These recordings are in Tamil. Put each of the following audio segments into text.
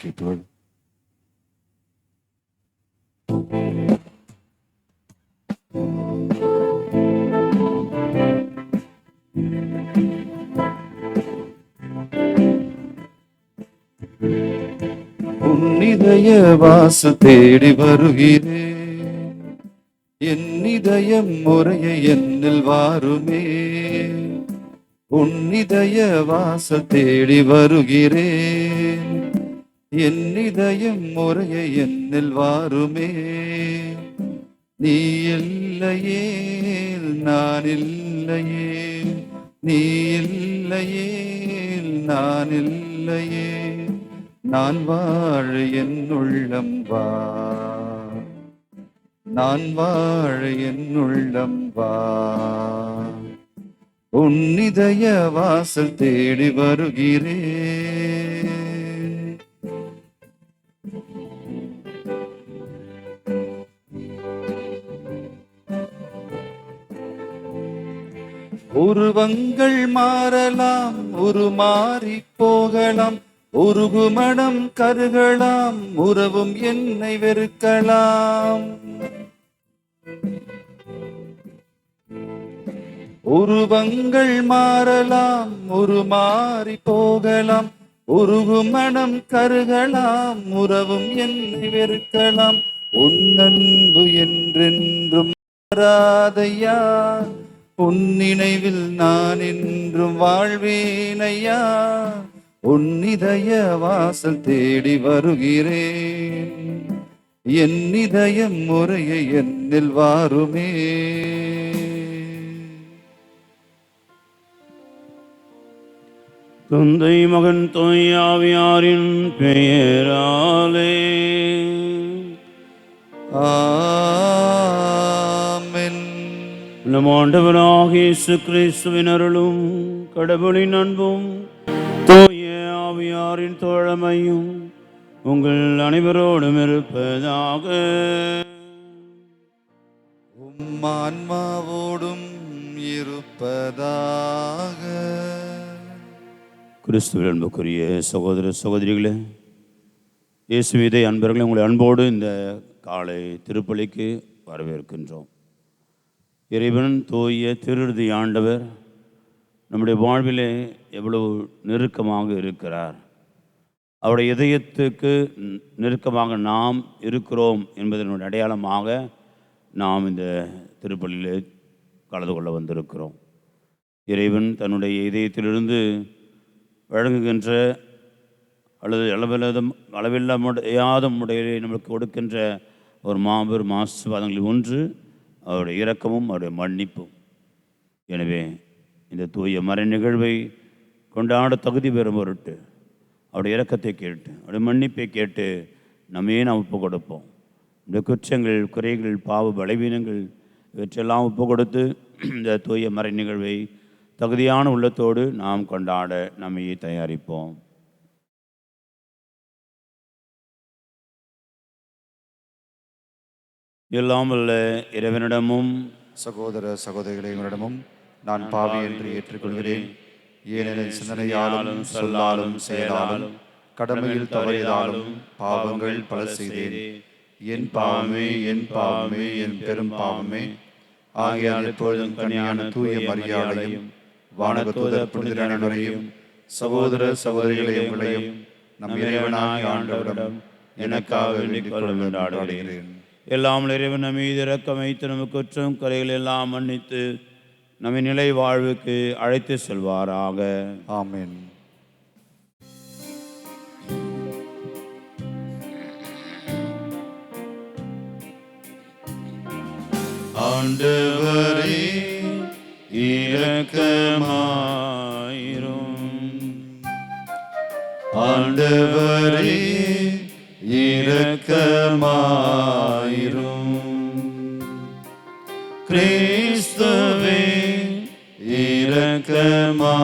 கேட்பவர். உன்னிதய வாசல் தேடி வருகிறேன், என் இதயம் முறையை என்னில் வாருமே. உன்னிதய வாசல் தேடி வருகிறேன், என் இதயம் முறையை என்னில் வாருமே. நீ இல்லையே நான் இல்லையே, நீ இல்லையே நான் இல்லையே, நான் வாழ என் உள்ளம் வா, நான் வாழ என் உள்ளம் வா. உன்னிதய வாசல் தேடி வருகிறேன். உருவங்கள் மாறலாம், உருமாறி போகலாம், உருகுமடம் கருகலாம், உறவும் என்னை வெறுக்கலாம். உருவங்கள் மாறலாம், உருமாறி போகலாம், உருகுமடம் கருகலாம், உறவும் என்னை வெறுக்கலாம். உன் அன்பு என்றென்றும் மாறாதையா, உன் நினைவில் நான் என்றும் வாழ்வேனையா. உன் இதய வாசல் தேடி வருகிறேன், என் இதயம் முறையை என்னில் வாருமே. தந்தை மகன் தூய ஆவியாரின் பெயராலே ஆமென். நம் ஆண்டவராகிய இயேசு கிறிஸ்துவின் அருளும் கடவுளின் அன்பும் தூய ஆவியாரின் தோழமையும் உங்கள் அனைவரோடும் இருப்பதாக. உம் ஆன்மாவோடும் இருப்பதாக. கிறிஸ்துவின் அன்புக்குரிய சகோதர சகோதரிகளே, இயேசு மீதே அன்பர்களே, உங்களை அன்போடு இந்த காலை திருப்பலிக்கு வரவேற்கின்றோம். இறைவன் தூய திருஇறுதி ஆண்டவர் நம்முடைய வாழ்விலே எவ்வளவு நெருக்கமாக இருக்கிறார், அவருடைய இதயத்துக்கு நெருக்கமாக நாம் இருக்கிறோம் என்பதனுடைய அடையாளமாக நாம் இந்த திருப்பலியிலே கலந்து கொள்ள வந்திருக்கிறோம். இறைவன் தன்னுடைய இதயத்திலிருந்து வழங்குகின்ற அல்லது அளவில்லாத முறையிலே நம்மளுக்கு கொடுக்கின்ற ஒரு மாபெரும் ஆசீர்வாதங்களில் ஒன்று அவருடைய இரக்கமும் அவருடைய மன்னிப்பும். எனவே இந்த தூய மறை நிகழ்வை கொண்டாட தகுதி பெறும் பொருட்டு அவருடைய இரக்கத்தை கேட்டு அவருடைய மன்னிப்பை கேட்டு நம்மையே நாம் ஒப்பு கொடுப்போம். இந்த குற்றங்கள், குறைகள், பாவ பலவீனங்கள் இவற்றெல்லாம் ஒப்பு கொடுத்து இந்த தூய மறை நிகழ்வை தகுதியான உள்ளத்தோடு நாம் கொண்டாட நம்மையே தயாரிப்போம். எல்லாம் வல்ல இறைவனிடமும் சகோதர சகோதரிகளிடமும் நான் பாவி என்று ஏற்றுக்கொள்கிறேன். ஏனெனில் சிந்தனையாலும் சொல்லாலும் செயலாலும் கடமையில் தவறியதாலும் பாவங்கள் பல செய்தேன். என் பாவமே, என் பாவமே, என் பெரும் பாவமே. ஆகையால் எப்பொழுதும் கன்னியான தூய மரியாதையும் வானக தூதர் புனிதரையும் சகோதர சகோதரிகளையும் உங்களையும் நம் இறைவனாய் ஆண்டவரிடம் எனக்காக வேண்டிக் கொள்கிறேன். எல்லாம் இறைவன் நம் மீது இரக்கம் வைத்து நமக்கு குற்றம் குறைகள் எல்லாம் மன்னித்து நம்மை நிலை வாழ்வுக்கு அழைத்து செல்வாராக. ஆமென். ஆண்டவரே இரக்கமாயிரும், ஆண்டவரே இரக்கமாயிரும். கிறிஸ்துவே இரக்கமாயிரும்.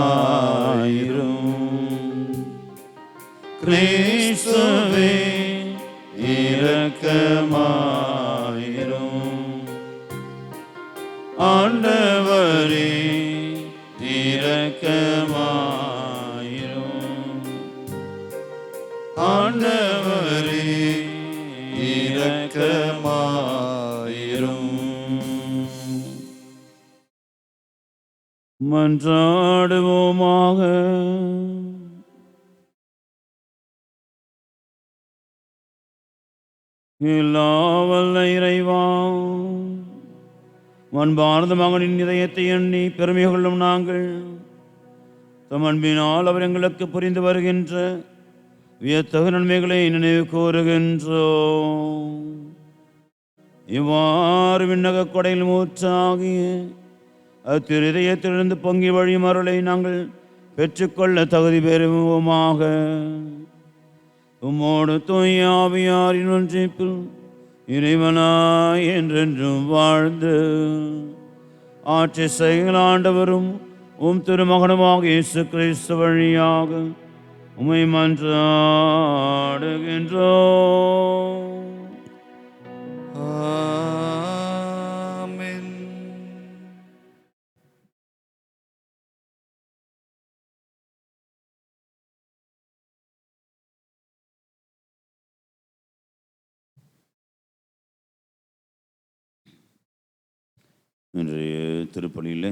கிறிஸ்துவே இரக்கமாயிரும். ஆண்டவரே இரக்கமாயிரும், ஆண்டவரே சேரும். மன்றாடுவோமாக. எல்லாம் வல்ல இறைவா, அன்பார்ந்த மகனின் இதயத்தை எண்ணி பெருமை கொள்ளும் நாங்கள் தம் அன்பினால் அவர் எங்களுக்கு புரிந்து வருகின்ற வியத்தகு நன்மைகளை நினைவு கூறுகின்றோம். இவ்வாறு விண்ணக கொடையில் மூச்சாகிய அத்திரு இதயத்திலிருந்து பொங்கி வழியும் அருளை நாங்கள் பெற்றுக்கொள்ள தகுதி பெறுவோமாக. உம்மோடு தூய ஆவியாரின் ஒன்றிப்பில் இறைவனாய் என்றென்றும் வாழ்ந்து ஆட்சி செய்கிற ஆண்டவரும் உம் திருமகனுமாக இயேசு கிறிஸ்து வழியாக உம்மை மன்றாடுகின்றோம். ஆமென். இன்றைய திருப்பலியில்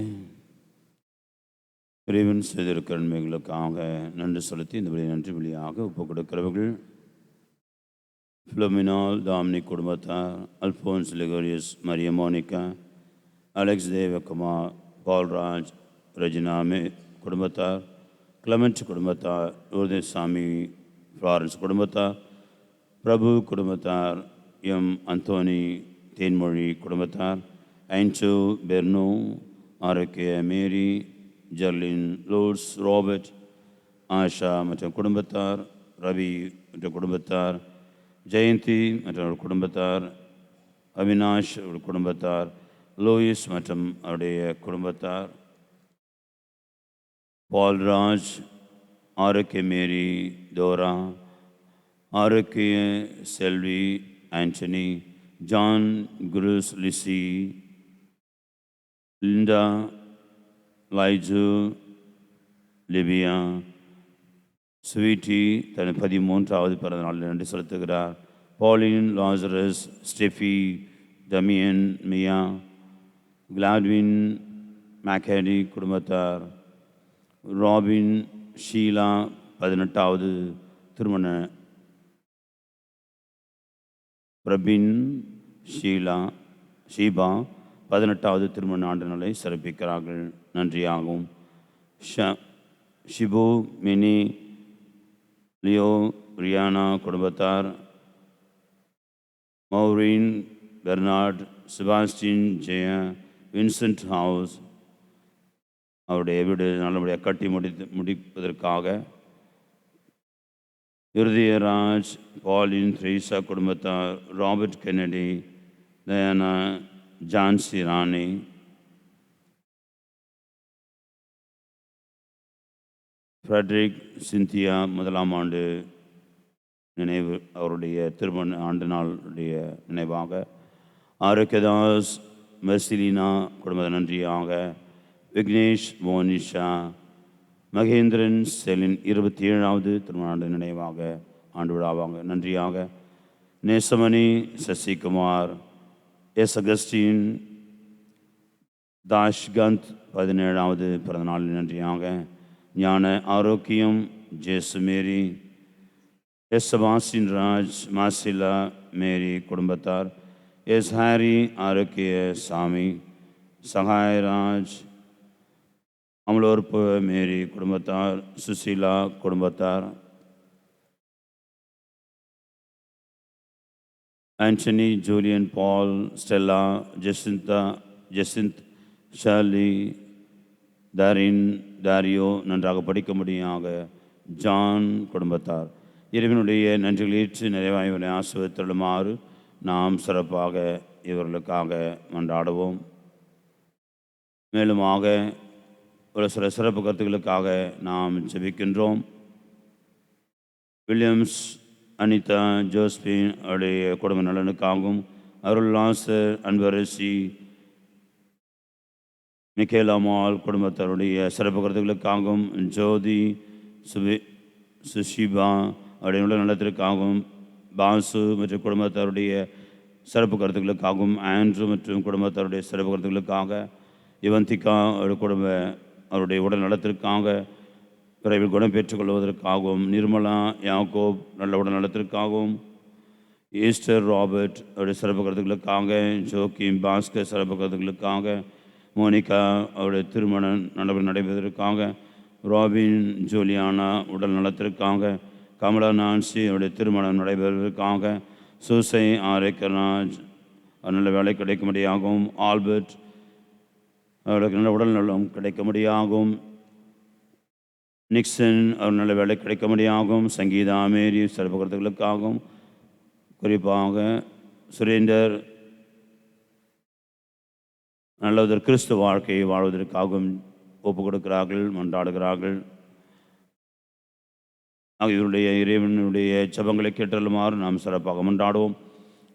இறைவன் செய்திருக்கிற நன்மைகளுக்காக நன்றி செலுத்தி இந்த வழி நன்றி வழியாக ஒப்புக் கொடுக்கிறவர்கள் ஃபிலோமினால் டாமினிக் குடும்பத்தார், அல்போன்ஸ் லிகோரியஸ், மரிய மோனிகா, அலெக்ஸ் தேவகுமார், பால்ராஜ், ரெஜினாமே குடும்பத்தார், கிளமெண்ட் குடும்பத்தார், உதயசாமி ஃப்ளாரன்ஸ் குடும்பத்தார், பிரபு குடும்பத்தார், எம் அந்தோனி தேன்மொழி குடும்பத்தார், ஐன்சு பெர்னோ, ஆரோக்கிய மேரி, ஜெர்லின் லோர்ட்ஸ், ராபர்ட், ஆஷா மற்றும் குடும்பத்தார், ரவி மற்றும் குடும்பத்தார், ஜெயந்தி மற்றும் குடும்பத்தார், அவினாஷ் குடும்பத்தார், லூயிஸ் மற்றும் அவருடைய குடும்பத்தார், பால்ராஜ், ஆரோக்கிய மேரி, டோரா, ஆரோக்கிய செல்வி, ஆண்டனி, ஜான், குருஸ், லிசி, லிண்டா, லைஜு, லிபியா, ஸ்வீட்டி தன் 13வது பிறந்த நாளில் நன்றி செலுத்துகிறார். பாலின், லாசரஸ், ஸ்டெஃபி, டமியன், மியா, கிளாட்வின், மேக்கடி குடும்பத்தார், ராபின், ஷீலா 18வது திருமண, பிரபின், ஷீபா 18வது திருமண ஆண்டு நாளை சிறப்பிக்கிறார்கள். நன்றியாகும். ஷிபு, மினி, லியோ, ரியானா குடும்பத்தார், மௌரின், பெர்னார்ட், செபாஸ்டின், ஜெய, வின்சென்ட் ஹவுஸ் அவருடைய வீடு நல்லபடியாக கட்டி முடிப்பதற்காக, இருதயராஜ், பாலின், த்ரீசா குடும்பத்தார், Robert Kennedy, Diana, Jhansi Rani, Frederick, Scindia 1ஆம் ஆண்டு நினைவு அவருடைய திருமண ஆண்டு நாளுடைய நினைவாக, ஆரோக்கியதாஸ், மெர்சிலினா குடும்ப நன்றியாக, விக்னேஷ், மோனிஷா, மகேந்திரன், செலின் 27வது திருமண ஆண்டு நினைவாக ஆண்டு விழாவாங்க நன்றியாக, நேசமணி, சசிகுமார், எஸ் அகஸ்டின், தாஷ்கந்த் 17வது பிறந்தநாள் நன்றியாக, ஞான ஆரோக்கியம், ஜேசு மேரி, எஸ் செபாஸ்டின் ராஜ், மாசிலா மேரி குடும்பத்தார், எஸ் ஹாரி, ஆரோக்கிய சாமி, சகாயராஜ், அமலோர்ப்பு மேரி குடும்பத்தார், சுசீலா குடும்பத்தார், ஆண்டனி, ஜூலியன், பால், ஸ்டெல்லா, ஜெசிந்த், ஷார்லி, தாரின், தாரியோ நன்றாக படிக்க முடியாக, ஜான் குடும்பத்தார், இறைவனுடைய நன்றிகள் ஏற்று நிறைவாய்வனை ஆசிர்வதித்தருளுமாறு நாம் சிறப்பாக இவர்களுக்காக மன்றாடுவோம். மேலுமாக ஒரு சில சிறப்பு கருத்துக்களுக்காக நாம் ஜெபிக்கின்றோம். வில்லியம்ஸ், அனிதா, ஜோஸ்பின் அவருடைய குடும்ப நலனுக்காகவும், அருள்நாசர், அன்பரசி, மிக்கேலாமால் குடும்பத்தாருடைய சிறப்பு கருத்துக்களுக்காகவும், ஜோதி, சுஷிபா அவருடைய உடல் நலத்திற்காகவும், பாசு மற்றும் குடும்பத்தாருடைய சிறப்பு கருத்துக்களுக்காகவும் ஆண்ட்ரூ மற்றும் குடும்பத்தாருடைய சிறப்பு கருத்துக்களுக்காக இவந்திகா அவருடைய உடல் நலத்திற்காக விரைவில் குணம் பெற்றுக்கொள்வதற்காகவும் நிர்மலா யாக்கோப் நல்ல உடல் நலத்திற்காகவும் ஈஸ்டர் ராபர்ட் அவருடைய சிறப்பு கருத்துக்களுக்காக ஜோக்கிம் பாஸ்கர் சிறப்பு கருத்துக்களுக்காக மோனிகா அவருடைய திருமணம் நடைபெறுவதற்காக ராபின் ஜூலியானா உடல் நலத்திற்காக கமலா நான்சி அவருடைய திருமணம் நடைபெறுவதற்காக சூசை ஆரோக்கியராஜ் நல்ல வேலை கிடைக்கும்படியாகவும் ஆல்பர்ட் அவருக்கு நல்ல உடல் நலம் கிடைக்கும்படியாகவும் நிக்சன் அவர் நல்ல வேலை கிடைக்கும்படியாகவும் சங்கீதா மேரி சிறப்பு கருத்துக்களுக்காகவும் குறிப்பாக சுரேந்தர் நல்ல கிறிஸ்துவ வாழ்க்கையை வாழ்வதற்காகவும் ஒப்பு கொடுக்கிறார்கள் மன்றாடுகிறார்கள். இவருடைய இறைவனுடைய ஜபங்களை கேட்டலுமாறு நாம் சிறப்பாக மன்றாடுவோம்.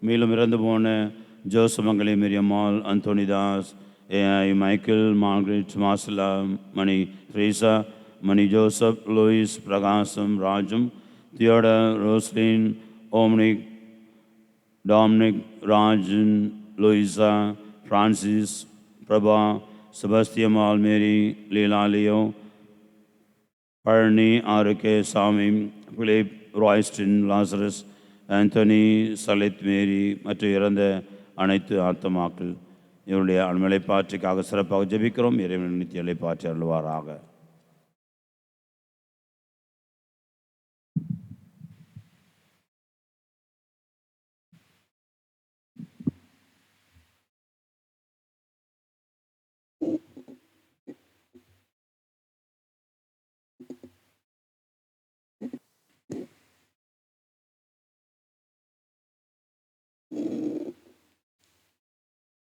மேலும் இறந்து போன ஜோசமங்கலி மிரியம்மாள் அந்தோனிதாஸ் ஏஐ Michael Margaret Masila Mani Theresa Mani Joseph Louis Prakasam ராஜும் தியோடர் ரோஸ்லின் ஓம்னிக் Dominic Rajan Louisa Francis Prabha Sebastiammal Mary லீலாலியோ Palani Arokkiya Sami Philip Royston Lazarus Anthony சலித் மேரி மற்றும் இறந்த அனைத்து ஆத்மாக்கள் இவருடைய நிலைப்பாற்றிற்காக சிறப்பாக ஜெபிக்கிறோம். இறைவன் நித்திய நிலைப்பாற்றி அருள்வாராக.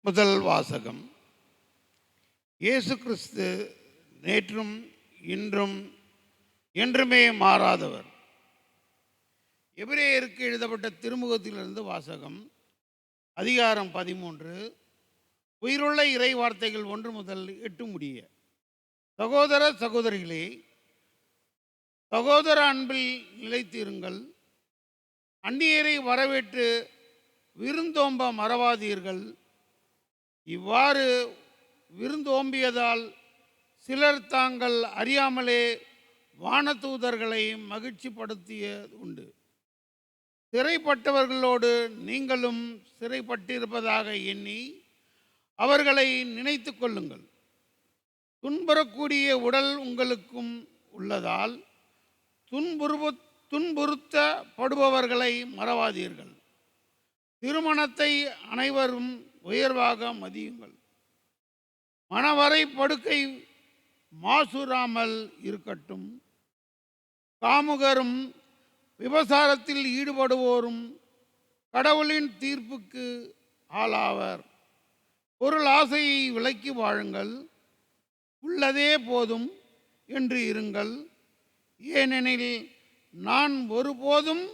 முதல் வாசகம். இயேசு கிறிஸ்து நேற்றும் இன்றும் என்றுமே மாறாதவர். எபிரேயருக்கு எழுதப்பட்ட திருமுகத்திலிருந்து வாசகம். அதிகாரம் 13. உயிருள்ள இறை வார்த்தைகள் 1 முதல் 8 முடிய. சகோதர சகோதரிகளே, சகோதர அன்பில் நிலைத்திருங்கள். அந்நியரை வரவேற்று விருந்தோம்ப மறவாதீர்கள். இவ்வாறு விருந்தோம்பியதால் சிலர் தாங்கள் அறியாமலே வானதூதர்களை மகிழ்ச்சிப்படுத்திய உண்டு. சிறைப்பட்டவர்களோடு நீங்களும் சிறைப்பட்டிருப்பதாக எண்ணி அவர்களை நினைத்து கொள்ளுங்கள். துன்புறக்கூடிய உடல் உங்களுக்கும் உள்ளதால் துன்புறுத்தப்படுபவர்களை மறவாதீர்கள். திருமணத்தை அனைவரும் உயர்வாக மதியுங்கள். மணவரை படுக்கை மாசுறாமல் இருக்கட்டும். காமுகரும் விபசாரத்தில் ஈடுபடுவோரும் கடவுளின் தீர்ப்புக்கு ஆளாவர். பொருள் ஆசையை விலக்கி வாழுங்கள். உள்ளதே போதும் என்று இருங்கள். ஏனெனில் நான் ஒருபோதும்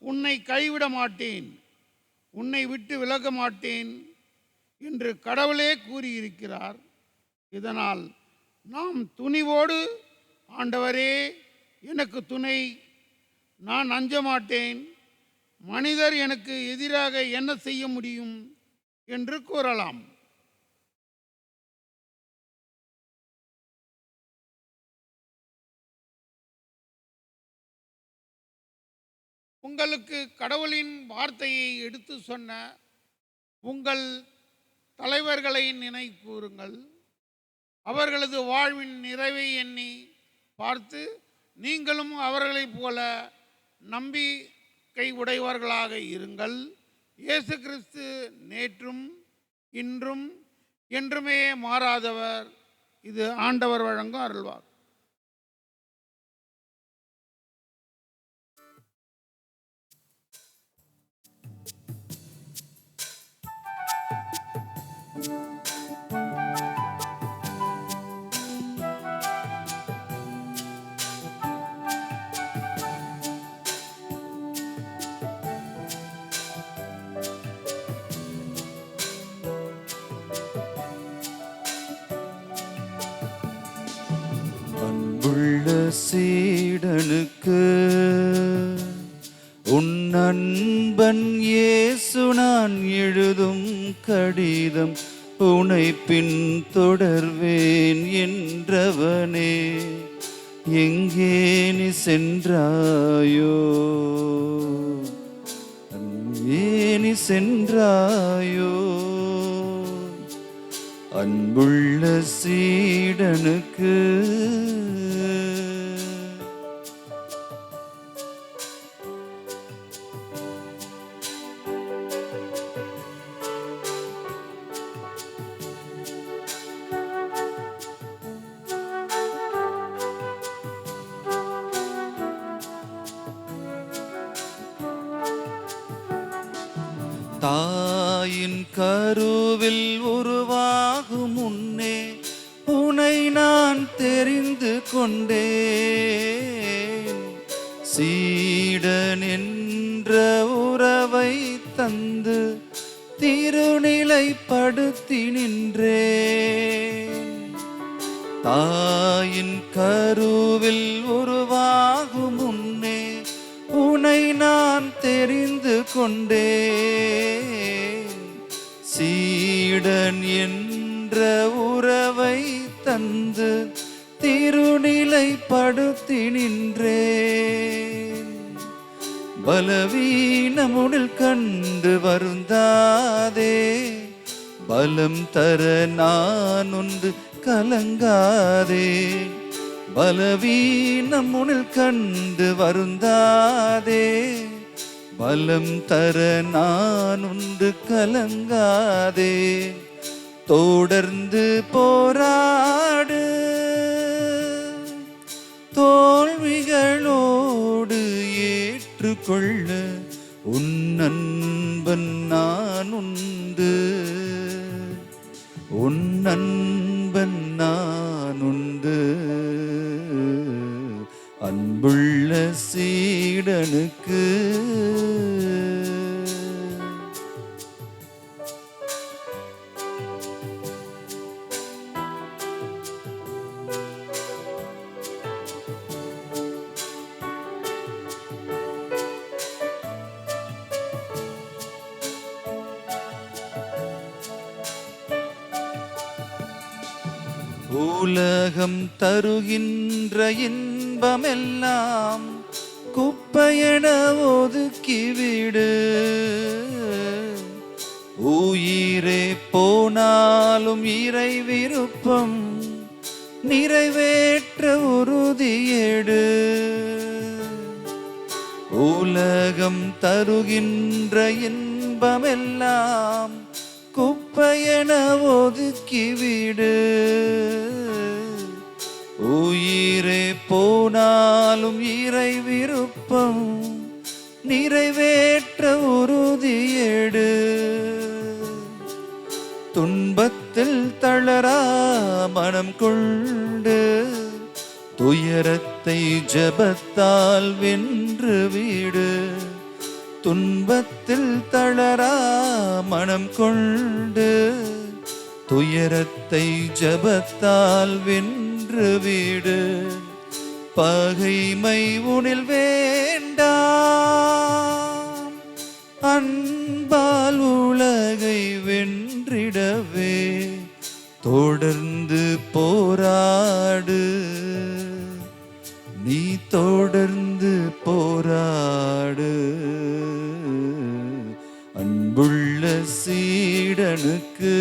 உன்னை கைவிட மாட்டேன், உன்னை விட்டு விலக மாட்டேன் என்று கடவுளே கூறியிருக்கிறார். இதனால் நாம் துணிவோடு, ஆண்டவரே எனக்கு துணை, நான் அஞ்ச மாட்டேன், மனிதர் எனக்கு எதிராக என்ன செய்ய முடியும் என்று கூறலாம். உங்களுக்கு கடவுளின் வார்த்தையை எடுத்து சொன்ன உங்கள் தலைவர்களை நினைவு கூறுங்கள். அவர்களது வாழ்வின் நிறைவை எண்ணி பார்த்து நீங்களும் அவர்களைப் போல நம்பிக்கை உடையவர்களாக இருங்கள். இயேசு கிறிஸ்து நேற்றும் இன்றும் என்றுமே மாறாதவர். இது ஆண்டவர் வழங்கும் அருள்வார். அன்புள்ள சீடனுக்கு உன் அன்பன் இயேசு நான் எழுதிய கடிதம் உனை பின் தொடர்வேன் என்றவனே, எங்கே நீ சென்றாயோ, எங்கே நீ சென்றாயோ, அன்புள்ள சீடனுக்கு தாயின் கருவில் உருவாகும் முன்னே உனை நான் தெரிந்து கொண்டேன். சீடன் என்ற உறவை தந்து திருநிலைப்படுத்தி நின்றேன். தாயின் கருவில் உருவாகும் முன்னே உனை நான் தெரிந்து கொண்டேன். சீடன் என்ற உறவை தந்து திருநிலைப்படுத்தி நின்றேன். பலவீனமுடில் கண்டு வருந்தாதே, பலம் தர நான் உண்டு கலங்காதே. பலவீனம் உனில் கண்டு வருந்தாதே, பலம் தர நான் உண்டு கலங்காதே. தொடர்ந்து போராடு, தோல்விகளோடு ஏற்றுக்கொள்ள உன் நண்பன் நான் உண்டு, உன் நண்பன் நான் உண்டு. அன்புள்ள சீடனுக்கு உலகம் தருகின்ற இன்பமெல்லாம் குப்பையென ஒதுக்கிவிடு. உயிரே போனாலும் இறை விருப்பம் நிறைவேற்ற உறுதியேடு. உலகம் தருகின்ற இன்பமெல்லாம் குப்பையென ஒதுக்கிவிடு. உயிரே போனாலும் இறை விருப்பம் நிறைவேற்ற உறுதியேடு. துன்பத்தில் தளரா மனம் கொண்டு துயரத்தை ஜெபத்தால் வென்று விடு. துன்பத்தில் தளரா மனம் கொண்டு துயரத்தை ஜெபத்தால் வென்று விடு. பகைமை உனில் வேண்டாம், அன்பால் உலகை வென்றிடவே தொடர்ந்து போராடு. நீ தொடர்ந்து போராடு. அன்புள்ள சீடனுக்கு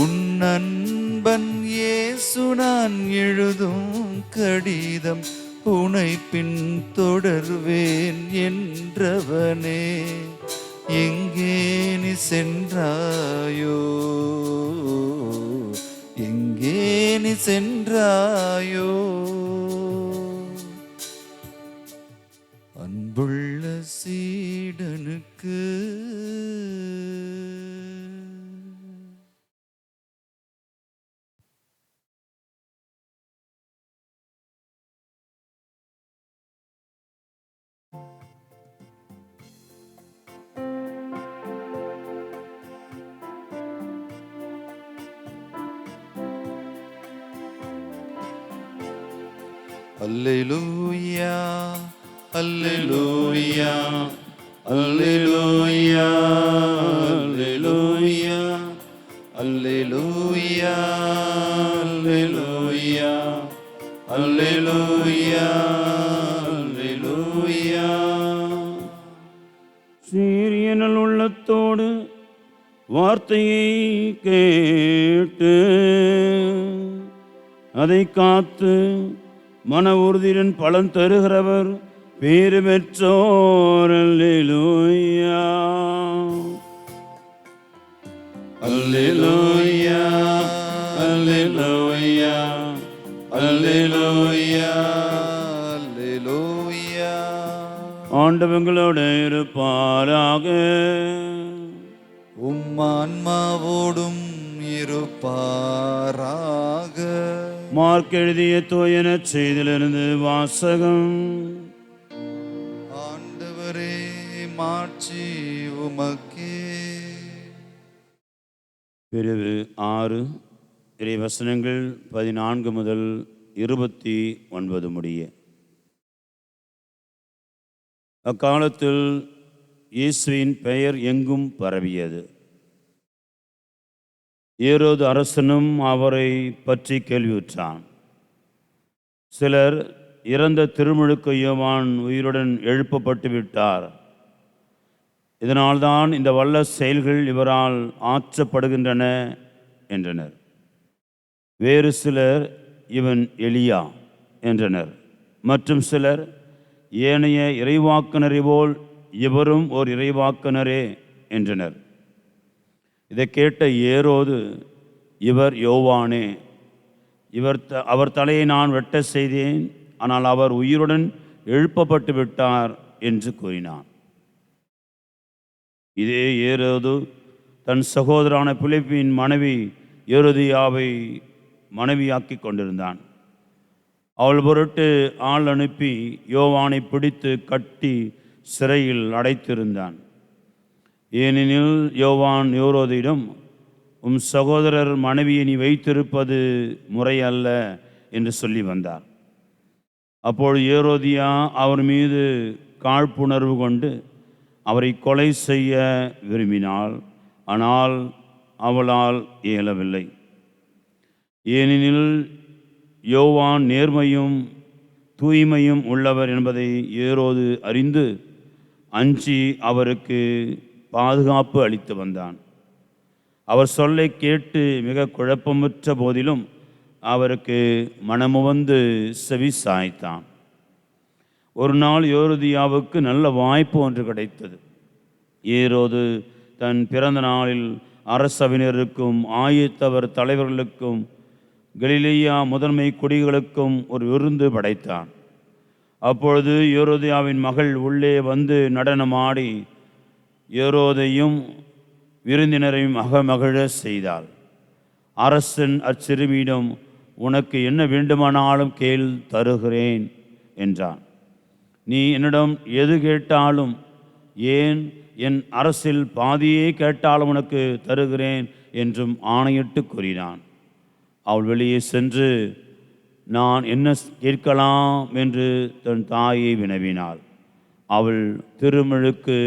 உன் நண்பன் இயேசு நான் எழுதும் கடிதம் உனை பின் தொடர்வேன் என்றவனே, எங்கே நீ சென்றாயோ, எங்கே நீ சென்றாயோ. அன்புள்ள சீடனுக்கு அல்லேலூயா, அல்லேலூயா, அல்லேலூயா, அல்லேலூயா. அல்லேலூயா அல்லேலூயா அல்லேலூயா அல்லேலூயா. சீரியனல் உள்ளத்தோடு வார்த்தையை கேட்டு அதை காத்து மன உறுதியுடன் பலன் தருகிறவர் பேறு பெற்றோர். அல்லேலூயா அல்லேலூயா அல்லேலூயா அல்லேலூயா அல்லேலூயா. ஆண்டவங்களோடு இருப்பாராக. ஆன்மாவோடும் இருப்பாராக. மார்க் எழுதிய தூயன செய்திலிருந்து வாசகம். ஆண்டவரே மாட்சி உமக்கே. பிரிவு 6 இறைவசனங்கள் 14 முதல் 29 முடிய. அக்காலத்தில் இயேசுவின் பெயர் எங்கும் பரவியது. ஏரோது அரசனும் அவரை பற்றி கேள்வியுற்றான். சிலர், இறந்த திருமுழுக்கு யோவான் உயிருடன் எழுப்பப்பட்டு விட்டார், இதனால்தான் இந்த வல்ல செயல்கள் இவரால் ஆற்றப்படுகின்றன என்றனர். வேறு சிலர், இவன் எலியா என்றனர். மற்றும் சிலர், ஏனைய இறைவாக்குனரை போல் இவரும் ஓர் இறைவாக்குனரே என்றனர். இதை கேட்ட ஏரோது, இவர் யோவானே, அவர் தலையை நான் வெட்ட செய்தேன், ஆனால் அவர் உயிருடன் எழுப்பப்பட்டு விட்டார் என்று கூறினான். இதே ஏரோது தன் சகோதரான பிலிப்பின் மனைவி ஏரோதியாவை மனைவியாக்கி கொண்டிருந்தான். அவள் பொருட்டு ஆள் அனுப்பி யோவானை பிடித்து கட்டி சிறையில் அடைத்திருந்தான். ஏனெனில் யோவான் ஏரோதிடம், உம் சகோதரர் மனைவியை நீ வைத்திருப்பது முறையல்ல என்று சொல்லி வந்தார். அப்போது ஏரோதியா அவர் மீது காழ்ப்புணர்வு கொண்டு அவரை கொலை செய்ய விரும்பினாள். ஆனால் அவளால் இயலவில்லை. ஏனெனில் யோவான் நேர்மையும் தூய்மையும் உள்ளவர் என்பதை ஏரோது அறிந்து அஞ்சி அவருக்கு பாதுகாப்பு அளித்து வந்தான். அவர் சொல்லை கேட்டு மிக குழப்பமுற்ற போதிலும் அவருக்கு மனமுவந்து செவி சாய்த்தான். ஒரு நாள் ஏரோதியாவுக்கு நல்ல வாய்ப்பு ஒன்று கிடைத்தது. ஏரோது தன் பிறந்த நாளில் அரசவையினருக்கும் ஆயத்தவர் தலைவர்களுக்கும் கலிலேயா முதன்மை குடிகளுக்கும் ஒரு விருந்து படைத்தான். அப்பொழுது ஏரோதியாவின் மகள் உள்ளே வந்து நடனமாடி ஏரோதையும் விருந்தினரையும் அகமகிழ செய்தாள். அரசன் அச்சிறுமியிடம், உனக்கு என்ன வேண்டுமானாலும் கேள், தருகிறேன் என்றான். நீ என்னிடம் எது கேட்டாலும், ஏன் என் அரசில் பாதியே கேட்டாலும் உனக்கு தருகிறேன் என்றும் ஆணையிட்டு கூறினான். அவள் வெளியே சென்று நான் என்ன கேட்கலாம் என்று தன் தாயை வினவினாள். அவள், திருமுழுக்கு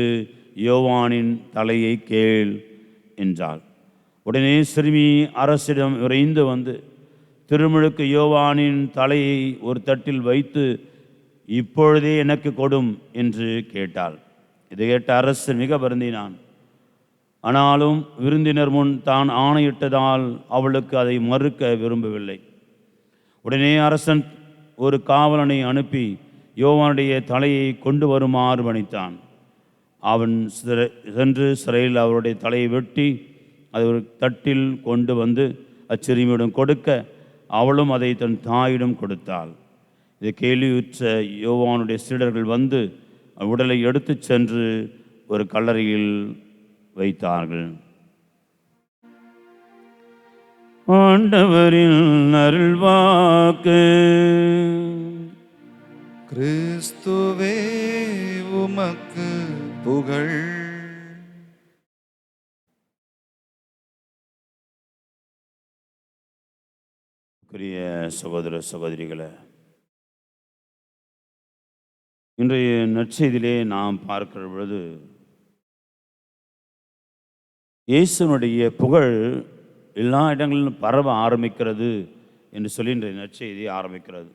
யோவானின் தலையை கேள் என்றாள். உடனே சிறுமி அரசிடம் விரைந்து வந்து திருமுழுக்கு யோவானின் தலையை ஒரு தட்டில் வைத்து, இப்பொழுதே எனக்கு கொடும் என்று கேட்டாள். இதை கேட்ட அரசன் மிக வருந்தினான். ஆனாலும் விருந்தினர் முன் தான் ஆணையிட்டதால் அவளுக்கு அதை மறுக்க விரும்பவில்லை. உடனே அரசன் ஒரு காவலனை அனுப்பி யோவானுடைய தலையை கொண்டு வருமாறு பணித்தான். அவன் சென்று சிறையில் அவருடைய தலையை வெட்டி அதை ஒரு தட்டில் கொண்டு வந்து அச்சிறுமியிடம் கொடுக்க, அவளும் அதை தன் தாயிடம் கொடுத்தாள். இதை கேள்வியுற்ற யோவானுடைய சீடர்கள் வந்து உடலை எடுத்து சென்று ஒரு கல்லறையில் வைத்தார்கள். ஆண்டவரின் அருள்வாக்கு. கிறிஸ்துவே உமக்கு புகழ். சகோதர சகோதரிகளே, இன்றைய நற்செய்தியிலே நாம் பார்க்கிற பொழுது இயேசுனுடைய புகழ் எல்லா இடங்களிலும் பரவ ஆரம்பிக்கிறது என்று சொல்லி இன்றைய நற்செய்தி ஆரம்பிக்கிறது.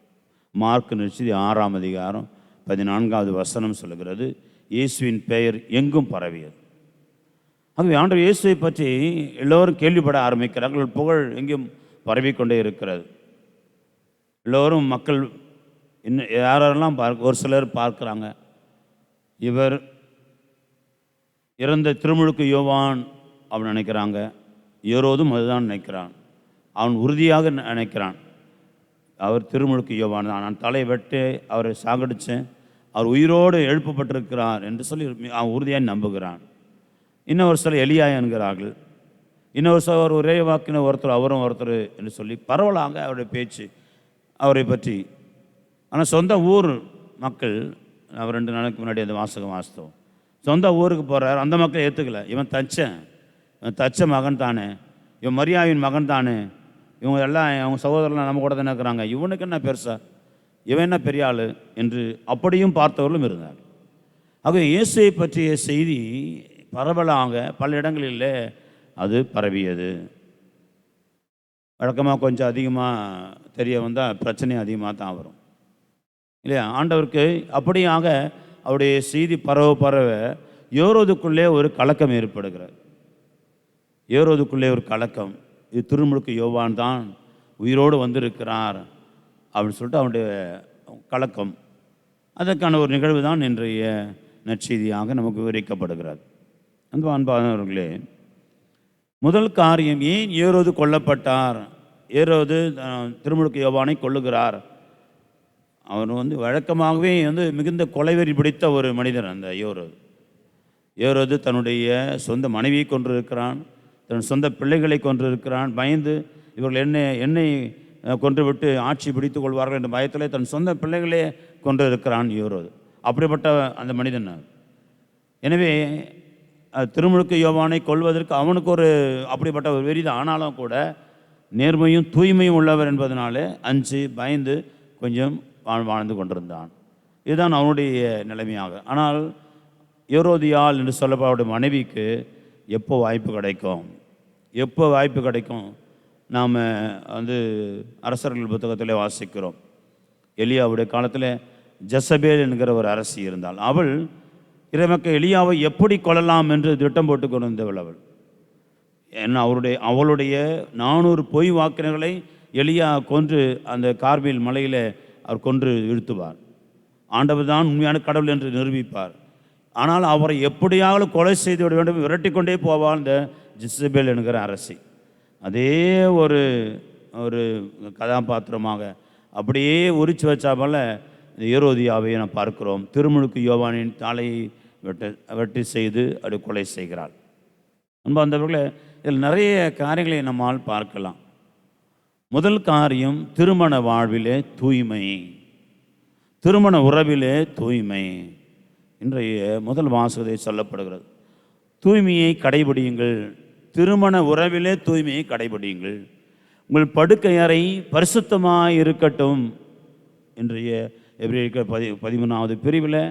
மார்க் நற்செய்தி 6ஆம் அதிகாரம் 14வது வசனம் சொல்லுகிறது, இயேசுவின் பெயர் எங்கும் பரவியது. ஆகவே ஆண்டவர் இயேசுவை பற்றி எல்லோரும் கேள்விப்பட ஆரம்பிக்கிறார்கள். புகழ் எங்கும் பரவிக்கொண்டே இருக்கிறது. எல்லோரும் மக்கள் இன்னும் யாரெல்லாம் ஒரு சிலர் பார்க்குறாங்க, இவர் இறந்த திருமுழுக்கு யோவான் அவன் நினைக்கிறாங்க. ஏரோதும் அதுதான் நினைக்கிறான். அவன் உறுதியாக நினைக்கிறான், அவர் திருமுழுக்கு யோவான் தான், நான் தலை வெட்டு அவரை சாகடித்தேன், அவர் உயிரோடு எழுப்பப்பட்டிருக்கிறார் என்று சொல்லி அவன் உறுதியாக நம்புகிறான். இன்னொரு சில எலியா என்கிறார்கள். இன்னொரு சில ஒரே வாக்கின ஒருத்தர் அவரும் ஒருத்தர் என்று சொல்லி பரவலாக அவருடைய பேச்சு அவரை பற்றி. ஆனால் சொந்த ஊர் மக்கள், அவர் 2 நாளைக்கு முன்னாடி அந்த வாசகம் வாசித்தோம், சொந்த ஊருக்கு போகிறார். அந்த மக்கள் ஏற்றுக்கல. இவன் தச்ச மகன் தானே, இவன் மரியாவின் மகன் தானே, இவங்க எல்லாம் அவங்க சகோதரர்லாம் நம்ம கூட தானே இருக்கிறாங்க, இவனுக்கு என்ன பெருசா, இவன் என்ன பெரிய ஆள் என்று அப்படியும் பார்த்தவர்களும் இருந்தார். ஆகவே இயேசுவை பற்றிய செய்தி பரவலாக பல இடங்களில் அது பரவியது. வழக்கமாக கொஞ்சம் அதிகமாக தெரிய வந்தால் பிரச்சனை அதிகமாக தான் வரும் இல்லையா. ஆண்டவருக்கு அப்படியாக அவருடைய செய்தி பரவ ஏரோதுக்குள்ளே ஒரு கலக்கம் ஏற்படுகிறது. ஏரோதுக்குள்ளே ஒரு கலக்கம், இது திருமுழுக்கு யோவான் தான் உயிரோடு வந்திருக்கிறார் அப்படின்னு சொல்லிட்டு அவனுடைய கலக்கம். அதற்கான ஒரு நிகழ்வு தான் இன்றைய நற்செய்தியாக நமக்கு விவரிக்கப்படுகிறது. அன்பானவர்களே, முதல் காரியம், ஏன் ஏரோது கொல்லப்பட்டார்? ஏரோது திருமுழுக்கு யோவானை கொல்லுகிறார். அவன் வழக்கமாகவே மிகுந்த கொலைவெறி பிடித்த ஒரு மனிதன் அந்த ஏரோது தன்னுடைய சொந்த மனைவியை கொன்றிருக்கிறான், தன் சொந்த பிள்ளைகளை கொன்றிருக்கிறான். பயந்து இவர்கள் என்னை கொன்றுவிட்டு ஆட்சி பிடித்து கொள்வார்கள் என்ற பயத்தில் தன் சொந்த பிள்ளைகளே கொன்றிருக்கிறான் ஏரோது. அப்படிப்பட்ட அந்த மனிதன். எனவே திருமுழுக்கு யோவானை கொல்வதற்கு அவனுக்கு ஒரு அப்படிப்பட்ட ஒரு வெறிதான். ஆனாலும் கூட நேர்மையும் தூய்மையும் உள்ளவர் என்பதனாலே அஞ்சு பயந்து கொஞ்சம் வாழ்ந்து கொண்டிருந்தான். இதுதான் அவனுடைய நிலைமையாக. ஆனால் ஏரோதியாள் என்று சொல்லப்பட மனைவிக்கு எப்போ வாய்ப்பு கிடைக்கும்? நாம் அரசர்கள் புத்தகத்தில் வாசிக்கிறோம். எலியாவுடைய காலத்தில் ஜெசபேல் என்கிற ஒரு அரசி இருந்தாள். அவள் இறைமக்கள் எலியாவை எப்படி கொள்ளலாம் என்று திட்டம் போட்டு கொண்டிருந்தவள் அவள். ஏன்னா அவளுடைய 400 பொய் வாக்கினர்களை எலியா கொன்று அந்த கார்மேல் மலையில் அவர் கொன்று இழுத்துவார். ஆண்டவர் தான் உண்மையான கடவுள் என்று நிரூபிப்பார். ஆனால் அவரை எப்படியாவது கொலை செய்து விட வேண்டும், விரட்டி கொண்டே போவாள் இந்த ஜெசபேல் என்கிற அரசி. அதே ஒரு கதாபாத்திரமாக அப்படியே உரிச்சு வச்சா போல இந்த ஏரோதியாவை நாம் பார்க்கிறோம். திருமுழுக்கு யோவானின் தலையை வெட்டி செய்து அப்படி கொலை செய்கிறாள். அன்பார்ந்தவர்களே, இதில் நிறைய காரியங்களை நம்மால் பார்க்கலாம். முதல் காரியம், திருமண வாழ்விலே தூய்மை, திருமண உறவிலே தூய்மை. இன்றைய முதல் வாசகத்தை சொல்லப்படுகிறது. தூய்மையை கடைபிடியுங்கள், திருமண உறவிலே தூய்மையை கடைபிடியுங்கள், உங்கள் படுக்கை அறை பரிசுத்தமாக இருக்கட்டும். இன்றைய எபிரேயர் 13வது பிரிவில்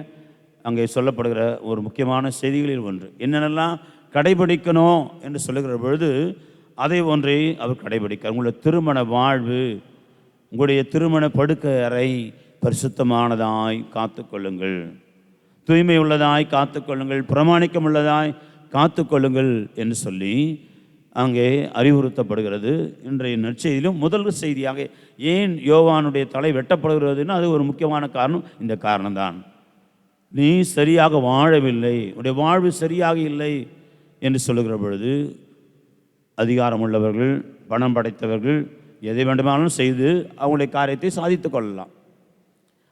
அங்கே சொல்லப்படுகிற ஒரு முக்கியமான செய்திகளில் ஒன்று. என்னென்னலாம் கடைபிடிக்கணும் என்று சொல்லுகிற பொழுது அதை ஒன்றை அவர் கடைபிடிக்க, உங்களுடைய திருமண வாழ்வு, உங்களுடைய திருமண படுக்கை அறை பரிசுத்தமானதாய் காத்துக்கொள்ளுங்கள், தூய்மை உள்ளதாய் காத்துக்கொள்ளுங்கள், பிரமாணிக்கம் உள்ளதாய் காத்துக்கொள்ளுங்கள் என்று சொல்லி அங்கே அறிவுறுத்தப்படுகிறது. இன்றைய நற்செய்தியிலும் முதல் செய்தியாக ஏன் யோவானுடைய தலை வெட்டப்படுகிறதுன்னு அது ஒரு முக்கியமான காரணம். இந்த காரணம்தான், நீ சரியாக வாழவில்லை, உன்னுடைய வாழ்வு சரியாக இல்லை என்று சொல்லுகிற பொழுது அதிகாரம் உள்ளவர்கள், பணம் படைத்தவர்கள் எதை வேண்டுமானாலும் செய்து அவங்களுடைய காரியத்தை சாதித்து கொள்ளலாம்.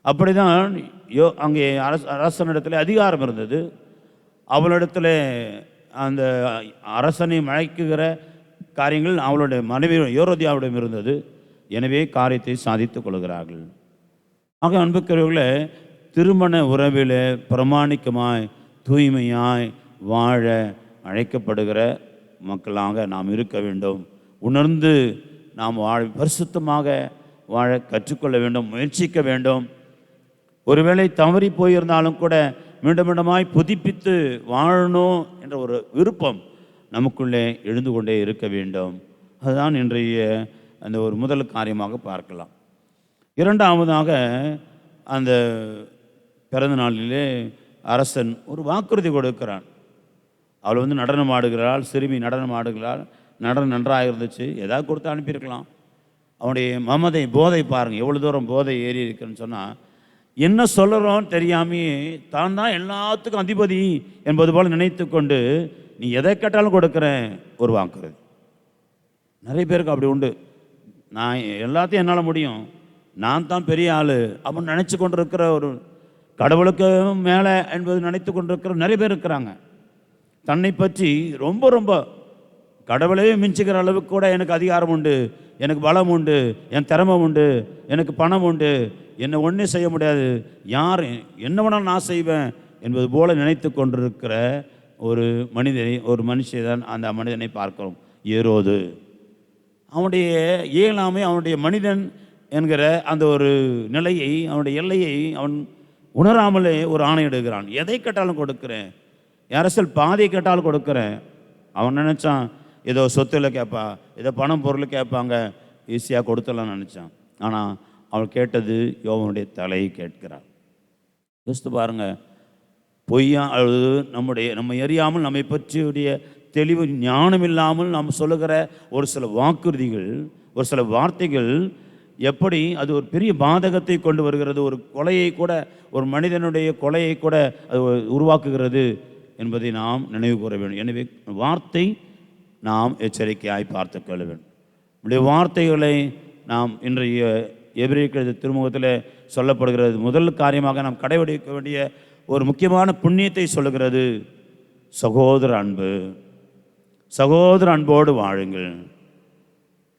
அப்படிதான் அங்கே அரசனிடத்தில் அதிகாரம் இருந்தது. அவளிடத்தில் அந்த அரசனை மயக்குகிற காரியங்கள் அவளுடைய மனைவி ஏரோதியாவிடம் இருந்தது. எனவே காரியத்தை சாதித்து கொள்கிறார்கள். ஆக அன்புக்குரியவர்களே, திருமண உறவில் பிரமாணிக்கமாய் தூய்மையாய் வாழ அழைக்கப்படுகிற மக்களாக நாம் இருக்க வேண்டும். உணர்ந்து நாம் பரிசுத்தமாக வாழ கற்றுக்கொள்ள வேண்டும், முயற்சிக்க வேண்டும். ஒருவேளை தவறி போயிருந்தாலும் கூட மீண்டும் மீண்டுமாய் புதுப்பித்து வாழணும் என்ற ஒரு விருப்பம் நமக்குள்ளே எழுந்து கொண்டே இருக்க வேண்டும். அதுதான் இன்றைய அந்த ஒரு முதல் காரியமாக பார்க்கலாம். இரண்டாவதாக, அந்த பிறந்த நாளிலே அரசன் ஒரு வாக்குறுதி கொடுக்கிறான். அவள் வந்து நடனம் ஆடுகிறாள், சிறுமி நடனம் ஆடுகிறாள், நடனம் நன்றாக இருந்துச்சு, ஏதாவது கொடுத்து அனுப்பியிருக்கலாம். அவனுடைய மமதை, போதை பாருங்கள் எவ்வளோ தூரம் போதை ஏறி இருக்குன்னு சொன்னால், என்ன சொல்கிறோன்னு தெரியாமையே தான் தான் எல்லாத்துக்கும் அதிபதி என்பது போல் நினைத்து கொண்டு நீ எதை கேட்டாலும் கொடுக்குறேன் ஒரு வாக்குறுதி. நிறைய பேருக்கு அப்படி உண்டு. நான் எல்லாத்தையும் என்னால் முடியும், நான் தான் பெரிய ஆள் அப்படின்னு நினச்சி கொண்டிருக்கிற, ஒரு கடவுளுக்கு மேலே என்பது நினைத்து கொண்டிருக்கிற நிறைய பேர் இருக்கிறாங்க. தன்னை பற்றி ரொம்ப ரொம்ப கடவுளே மிஞ்சுகிற அளவுக்கு கூட எனக்கு அதிகாரம் உண்டு, எனக்கு பலம் உண்டு, என் திறமை உண்டு, எனக்கு பணம் உண்டு, என்னை ஒன்றும் செய்ய முடியாது, யார் என்ன வேணாலும் நான் செய்வேன் என்பது போல நினைத்து கொண்டிருக்கிற ஒரு மனிதனை, ஒரு மனுஷனை தான் அந்த மனிதனை பார்க்கிறோம். ஏரோது அவனுடைய இயலாமை, அவனுடைய மனிதன் என்கிற அந்த ஒரு நிலையை, அவனுடைய எல்லையை அவன் உணராமலே ஒரு ஆணையிடுகிறான். எதை கேட்டாலும் கொடுக்குறேன், அரசியல் பாதியை கேட்டாலும் கொடுக்குறேன். அவன் நினச்சான் ஏதோ சொத்தில் கேட்பா, ஏதோ பணம் பொருள் கேட்பாங்க, ஈஸியாக கொடுத்துடலாம்னு நினச்சான். ஆனால் அவள் கேட்டது யோவனுடைய தலையை கேட்கிறாள். யோசித்து பாருங்கள், பொய்யா அழுது நம்ம எறியாமல் நம்மை பற்றியுடைய தெளிவு ஞானம் இல்லாமல் நாம் சொல்லுகிற ஒரு சில வாக்குறுதிகள், ஒரு சில வார்த்தைகள் எப்படி அது ஒரு பெரிய பாதகத்தை கொண்டு வருகிறது, ஒரு கொலையை கூட, ஒரு மனிதனுடைய கொலையை கூட அது உருவாக்குகிறது என்பதை நாம் நினைவு கூற வேண்டும். எனவே வார்த்தை நாம் எச்சரிக்கையாய் பார்த்து கொள்ள வேண்டும். நம்முடைய வார்த்தைகளை நாம் இன்றைய எபிரேயர் திருமுகத்தில் சொல்லப்படுகிறது. முதல் காரியமாக நாம் கடைபிடிக்க வேண்டிய ஒரு முக்கியமான புண்ணியத்தை சொல்லுகிறது, சகோதர அன்பு. சகோதர அன்போடு வாழுங்கள்.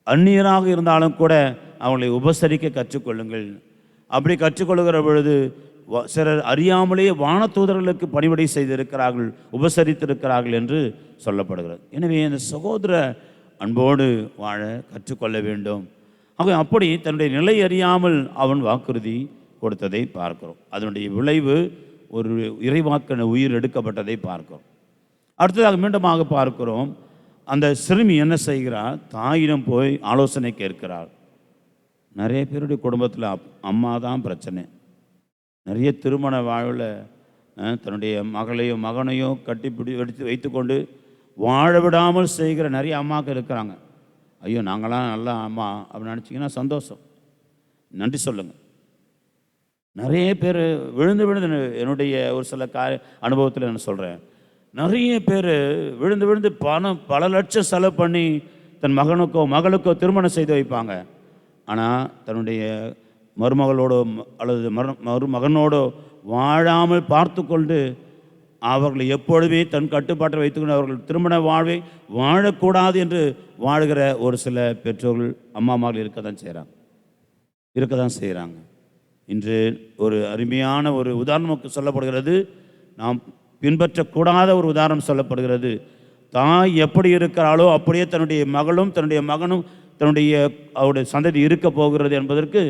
அந்நியராக இருந்தாலும் கூட அவங்களை உபசரிக்க கற்றுக்கொள்ளுங்கள். அப்படி கற்றுக்கொள்கிற பொழுது சிலர் அறியாமலேயே வானதூதர்களுக்கு பணிவிடை செய்திருக்கிறார்கள், உபசரித்திருக்கிறார்கள் என்று சொல்லப்படுகிறது. எனவே இந்த சகோதர அன்போடு வாழ கற்றுக்கொள்ள வேண்டும். அப்படி தன்னுடைய நிலை அறியாமல் அவன் வாக்குறுதி கொடுத்ததை பார்க்கிறோம். அதனுடைய விளைவு ஒரு இறைவாக்கன உயிர் எடுக்கப்பட்டதை பார்க்கிறோம். அடுத்ததாக மீண்டுமாக பார்க்கிறோம், அந்த சிறுமி என்ன செய்கிறார், தாயிடம் போய் ஆலோசனை கேட்கிறாள். நிறைய பேருடைய குடும்பத்தில் அம்மா தான் பிரச்சனை. நிறைய திருமண வாழ்வில் தன்னுடைய மகளையோ மகனையோ எடுத்து வைத்துக்கொண்டு வாழ விடாமல் செய்கிற நிறைய அம்மாக்கள் இருக்கிறாங்க. ஐயோ நாங்களாம் நல்லா அம்மா அப்படின்னு நினச்சிங்கன்னா சந்தோஷம், நன்றி சொல்லுங்கள். நிறைய பேர் விழுந்து விழுந்து, என்னுடைய ஒரு சில அனுபவத்தில் நான் சொல்கிறேன், நிறைய பேர் விழுந்து விழுந்து பணம் பல லட்சம் செலவு பண்ணி தன் மகனுக்கோ மகளுக்கோ திருமணம் செய்து வைப்பாங்க. ஆனால் தன்னுடைய மருமகளோடோ அல்லது மருமகனோடோ வாழாமல் பார்த்து கொண்டு அவர்களை எப்பொழுதுமே தன் கட்டுப்பாட்டை வைத்துக்கொண்டு அவர்கள் திருமண வாழ்வை வாழக்கூடாது என்று வாழ்கிற ஒரு சில பெற்றோர்கள் அம்மாமார்கள் இருக்க தான் செய்கிறாங்க. இன்று ஒரு அருமையான ஒரு உதாரணம் சொல்லப்படுகிறது, நாம் பின்பற்றக்கூடாத ஒரு உதாரணம் சொல்லப்படுகிறது. தாய் எப்படி இருக்கிறாளோ அப்படியே தன்னுடைய மகளும் தன்னுடைய மகனும் தன்னுடைய அவருடைய சந்ததி இருக்க போகிறது என்பதற்கு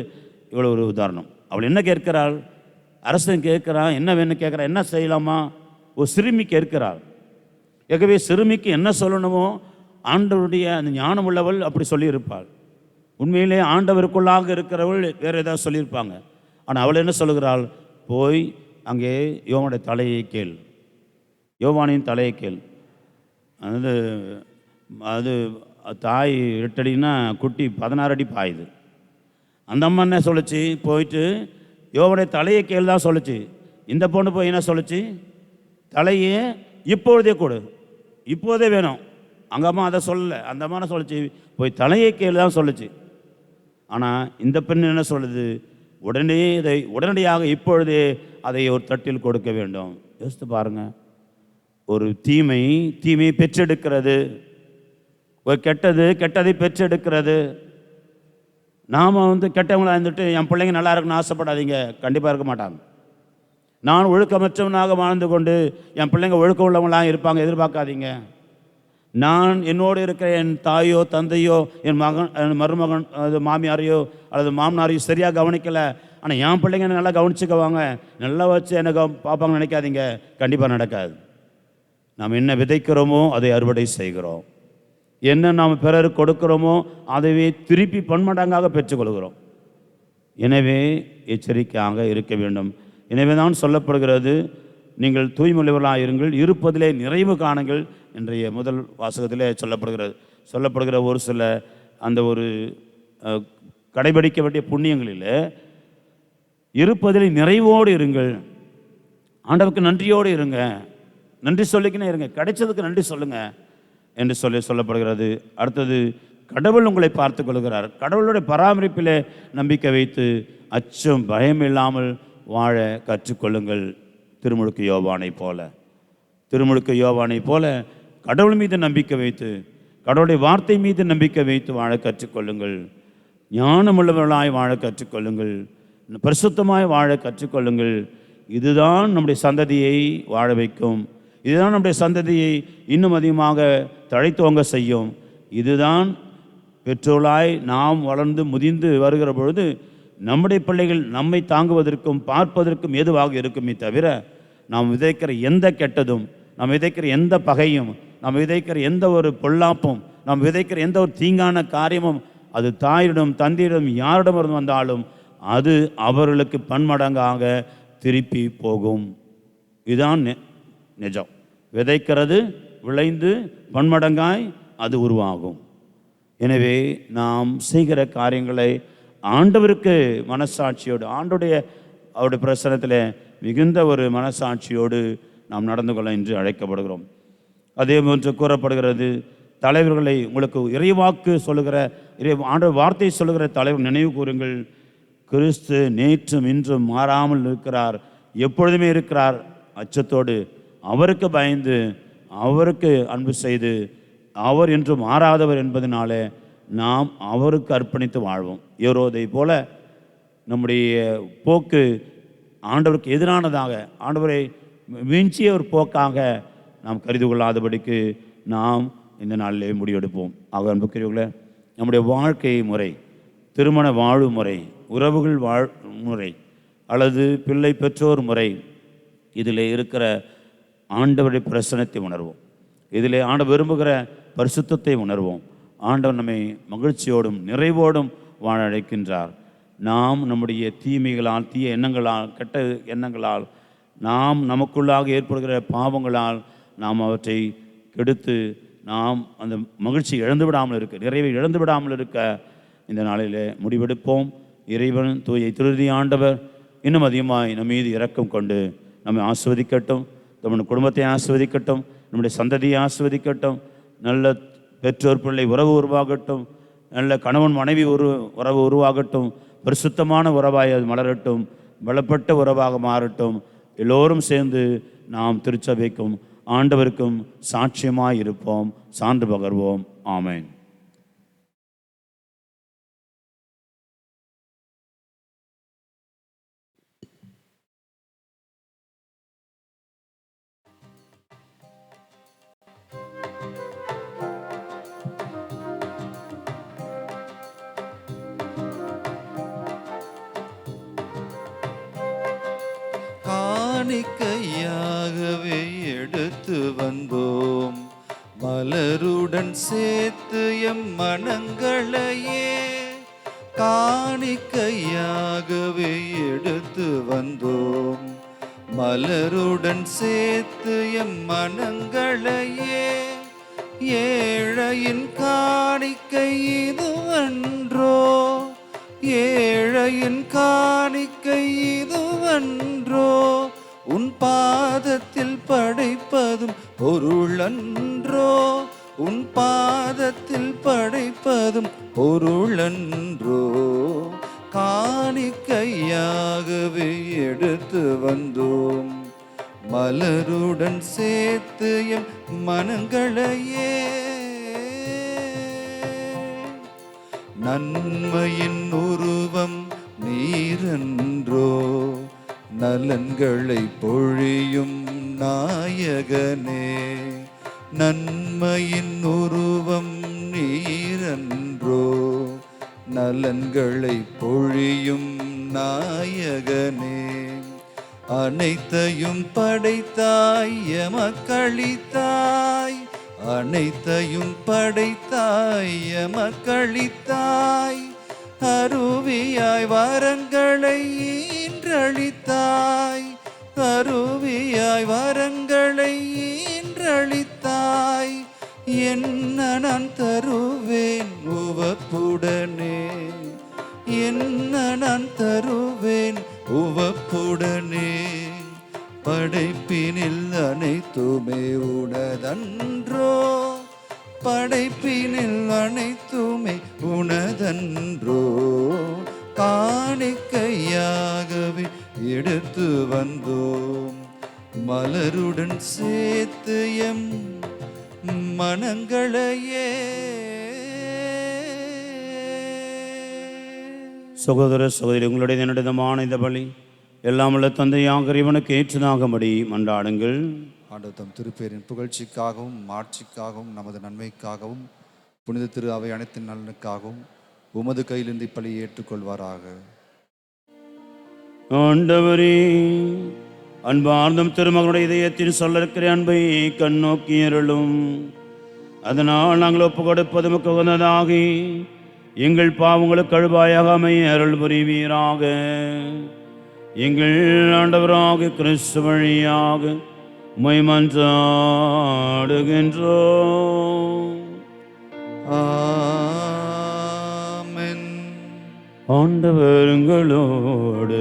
இவ்வளோ ஒரு உதாரணம். அவள் என்ன கேட்கிறாள், அரசன் கேட்கிறான், என்ன வேணும் கேட்குறான், என்ன செய்யலாமா, ஒரு சிறுமி கேட்கிறாள். ஆகவே சிறுமிக்கு என்ன சொல்லணுமோ ஆண்டவருடைய அந்த ஞானம் உள்ளவள் அப்படி சொல்லியிருப்பாள். உண்மையிலே ஆண்டவருக்குள்ளாக இருக்கிறவள் வேறு ஏதாவது சொல்லியிருப்பாங்க. ஆனால் அவள் என்ன சொல்லுகிறாள், போய் அங்கே யோவானுடைய தலையை கேள், யோவானின் தலையை கேள். அது தாய் 8 அடின்னா குட்டி 16 அடி பாயுது. அந்த அம்மா என்ன சொல்லுச்சு, போயிட்டு யோவானுடைய தலையை கேள் தான் சொல்லுச்சு. இந்த பொண்ணு போய் என்ன சொல்லுச்சு, தலையே இப்பொழுதே கொடு, இப்போதே வேணும். அங்கே அம்மா அதை சொல்லலை, அந்த அம்மா என்ன சொல்லுச்சு, போய் தலையை கேள் தான் சொல்லுச்சு. ஆனால் இந்த பெண் என்ன சொல்லுது, உடனடியாக இப்பொழுதே அதை ஒரு தட்டில் கொடுக்க வேண்டும். யோசித்து பாருங்கள், ஒரு தீமை பெற்றெடுக்கிறது, ஒரு கெட்டதை பெற்றெடுக்கிறது. நாம் கெட்டவங்களாக இருந்துட்டு என் பிள்ளைங்க நல்லா இருக்குன்னு ஆசைப்படாதீங்க, கண்டிப்பாக இருக்க மாட்டாங்க. நான் ஒழுக்கமற்றவனாக வாழ்ந்து கொண்டு என் பிள்ளைங்க ஒழுக்கம் உள்ளவங்களாக இருப்பாங்க எதிர்பார்க்காதீங்க. நான் என்னோடு இருக்கிற என் தாயோ தந்தையோ என் மருமகன் மாமியாரையோ அல்லது மாமனாரையோ சரியாக கவனிக்கலை, ஆனால் என் பிள்ளைங்க நல்லா கவனிச்சுக்குவாங்க, நல்லா வச்சு எனக்கு பார்ப்பாங்கன்னு நினைக்காதீங்க, கண்டிப்பாக நடக்காது. நாம் என்ன விதைக்கிறோமோ அதை அறுவடை செய்கிறோம். என்ன நாம் பிறருக்கு கொடுக்கிறோமோ அதைவே திருப்பி பன்மடங்காக பெற்றுக்கொள்கிறோம். எனவே எச்சரிக்கையாக இருக்க வேண்டும். எனவே தான் சொல்லப்படுகிறது, நீங்கள் தூய்மையுள்ளவர்களாக இருங்கள், இருப்பதிலே நிறைவு காணுங்கள். இன்றைய முதல் வாசகத்திலே சொல்லப்படுகிற ஒரு சில அந்த ஒரு கடைபிடிக்க வேண்டிய புண்ணியங்களில் இருப்பதிலே நிறைவோடு இருங்கள், ஆண்டவருக்கு நன்றியோடு இருங்க, நன்றி சொல்லிக்கினே இருங்க, கிடைச்சதுக்கு நன்றி சொல்லுங்க என்று சொல்லப்படுகிறது. அடுத்தது, கடவுள் உங்களை பார்த்து கொள்கிறார். கடவுளுடைய பராமரிப்பிலே நம்பிக்கை வைத்து அச்சம் பயம் இல்லாமல் வாழ கற்றுக்கொள்ளுங்கள். திருமுழுக்கு யோவானை போல கடவுள் மீது நம்பிக்கை வைத்து, கடவுளுடைய வார்த்தை மீது நம்பிக்கை வைத்து வாழ கற்றுக்கொள்ளுங்கள். ஞானமுள்ளவர்களாய் வாழ கற்றுக்கொள்ளுங்கள், பரிசுத்தமாய் வாழ கற்றுக்கொள்ளுங்கள். இதுதான் நம்முடைய சந்ததியை வாழ வைக்கும். இதுதான் நம்முடைய சந்ததியை இன்னும் அதிகமாக தழைத்தோங்க செய்யும். இதுதான் பெற்றோராய் நாம் வளர்ந்து முதிர்ந்து வருகிற பொழுது நம்முடைய பிள்ளைகள் நம்மை தாங்குவதற்கும் பார்ப்பதற்கும் ஏதுவாக இருக்குமே தவிர, நாம் விதைக்கிற எந்த கெட்டதும், நாம் விதைக்கிற எந்த பகையும், நாம் விதைக்கிற எந்த ஒரு பொல்லாப்பும், நாம் விதைக்கிற எந்த ஒரு தீங்கான காரியமும் அது தாயிடம் தந்தையிடம் யாரிடம் வந்தாலும் அது அவர்களுக்கு பன்மடங்காக திருப்பி போகும். இதுதான் நிஜம். விதைக்கிறது விளைந்து பன்மடங்காய் அது உருவாகும். எனவே நாம் செய்கிற காரியங்களை ஆண்டவருக்கு மனசாட்சியோடு, அவருடைய பிரசனத்தில் மிகுந்த ஒரு மனசாட்சியோடு நாம் நடந்து கொள்ள என்று அழைக்கப்படுகிறோம். அதே போன்று கூறப்படுகிறது, தலைவர்களை உங்களுக்கு இறைவாக்கு சொல்லுகிற ஆண்டவர் வார்த்தை சொல்லுகிற தலைவர் நினைவு கூறுங்கள். கிறிஸ்து நேற்றும் இன்றும் மாறாமல் இருக்கிறார், எப்பொழுதுமே இருக்கிறார். அச்சத்தோடு அவருக்கு பயந்து அவருக்கு அன்பு செய்து அவர் என்றும் மாறாதவர் என்பதனாலே நாம் அவருக்கு அர்ப்பணித்து வாழ்வோம். ஏரோதை போல நம்முடைய போக்கு ஆண்டவருக்கு எதிரானதாக, ஆண்டவரை வீழ்ச்சிய ஒரு போக்காக நாம் கருதி கொள்ளாதபடிக்கு நாம் இந்த நாளிலே முடிவெடுப்போம். ஆக அன்புக்குரியவர்களே, நம்முடைய வாழ்க்கை முறை, திருமண வாழு முறை, உறவுகள் முறை அல்லது பிள்ளை பெற்றோர் முறை, இதில் இருக்கிற ஆண்டவருடைய பிரசனத்தை உணர்வோம். இதில் ஆண்டவர் விரும்புகிற பரிசுத்தத்தை உணர்வோம். ஆண்டவர் நம்மை மகிழ்ச்சியோடும் நிறைவோடும் வாழ அழைக்கின்றார். நாம் நம்முடைய தீமைகளால், தீய எண்ணங்களால், கெட்ட எண்ணங்களால், நாம் நமக்குள்ளாக ஏற்படுகிற பாவங்களால் நாம் அவற்றை கெடுத்து நாம் அந்த மகிழ்ச்சி இழந்து விடாமல் இருக்க, நிறைவை இழந்து விடாமல் இருக்க இந்த நாளில் முடிவெடுப்போம். இறைவன் தூய திருதி ஆண்டவர் இன்னும் அதிகமாய் நம் மீது இரக்கம் கொண்டு நம்மை ஆஸ்வதிக்கட்டும், நம்முடைய குடும்பத்தை ஆஸ்வதிக்கட்டும், நம்முடைய சந்ததியை ஆஸ்வதிக்கட்டும். நல்ல பெற்றோர் பிள்ளை உறவு உருவாகட்டும், நல்ல கணவன் மனைவி உறவு உருவாகட்டும், பரிசுத்தமான உறவாய் அது மலரட்டும், பலப்பட்ட உறவாக மாறட்டும். எல்லோரும் சேர்ந்து நாம் திருச்சபைக்கும் ஆண்டவருக்கும் சாட்சியமாய் இருப்போம், சான்று பகர்வோம். ஆமென். காணிக்கையாகவே எடுத்து வந்தோம், மலருடன் சேர்த்து எம் மனங்களையே. காணிக்கையாகவே எடுத்து வந்தோம், மலருடன் சேர்த்து எம் மனங்களையே. ஏழையின் காணிக்கை இதுவன்றோ, ஏழையின் காணிக்கை இதுவன்றோ. உன் பாதத்தில் படைப்பதும் பொருளன்றோ, உன் பாதத்தில் படைப்பதும் பொருளன்றோ. காணிக்கையாகவே எடுத்து வந்தோம், மலருடன் சேர்த்து எம் மனங்களையே. நன்மையின் உருவம் நீரன்றோ, நலன்களை பொழியும் நாயகனே. நன்மையின் உருவம் நீரன்றோ, நலன்களை பொழியும் நாயகனே. அனைத்தையும் படைத்தாய் எமக்களித்தாய், அனைத்தையும் படைத்தாய் எமக்களித்தாய், அருவியாய் வரங்களை ஈன்றளித்தாய், அருவியாய் வரங்களை ஈன்றளித்தாய். என்ன நான் தருவேன் உவப்புடனே, என்ன நான் தருவேன் உவப்புடனே. படைப்பினில் அனைத்துமே உனதன்றோ, படைப்பினில் அனைத்துமே உனதன்றோ. காணிக்கையாகவே எடுத்து வந்தோம், மலருடன் சேர்த்து எம் மனங்களையே. சகோதர சகோதரி, உங்களுடைய என்னிடமான இந்த பலி எல்லாம் உள்ள தந்தையாக இறைவனுக்கு ஏற்றதாகும்படி மன்றாடுங்கள். ஆண்டவர் தம் திருப்பேரின் புகழ்ச்சிக்காகவும் மாட்சிக்காகவும் நமது நன்மைக்காகவும் புனித திரு அவை அனைத்தின் நலனுக்காகவும் உமது கையிலிருந்து இப்பலியை ஏற்றுக்கொள்வாராக. ஆண்டவரே, அன்பார்ந்தும் திருமகனுடைய இதயத்தின் சொல்லிருக்கிற அன்பை கண்ணோக்கி அருளும். அதனால் நாங்கள் ஒப்பு கொடுப்பது உமக்கு உகந்ததாகி எங்கள் பாவங்களுக்கு கழுவாயாக அமைய அருள் புரிவீராக. எங்கள் ஆண்டவராக கிறிஸ்து வழியாக உம்மை மன்றாடுகின்றோம். ஆமென். ஆண்டவர் உங்களோடு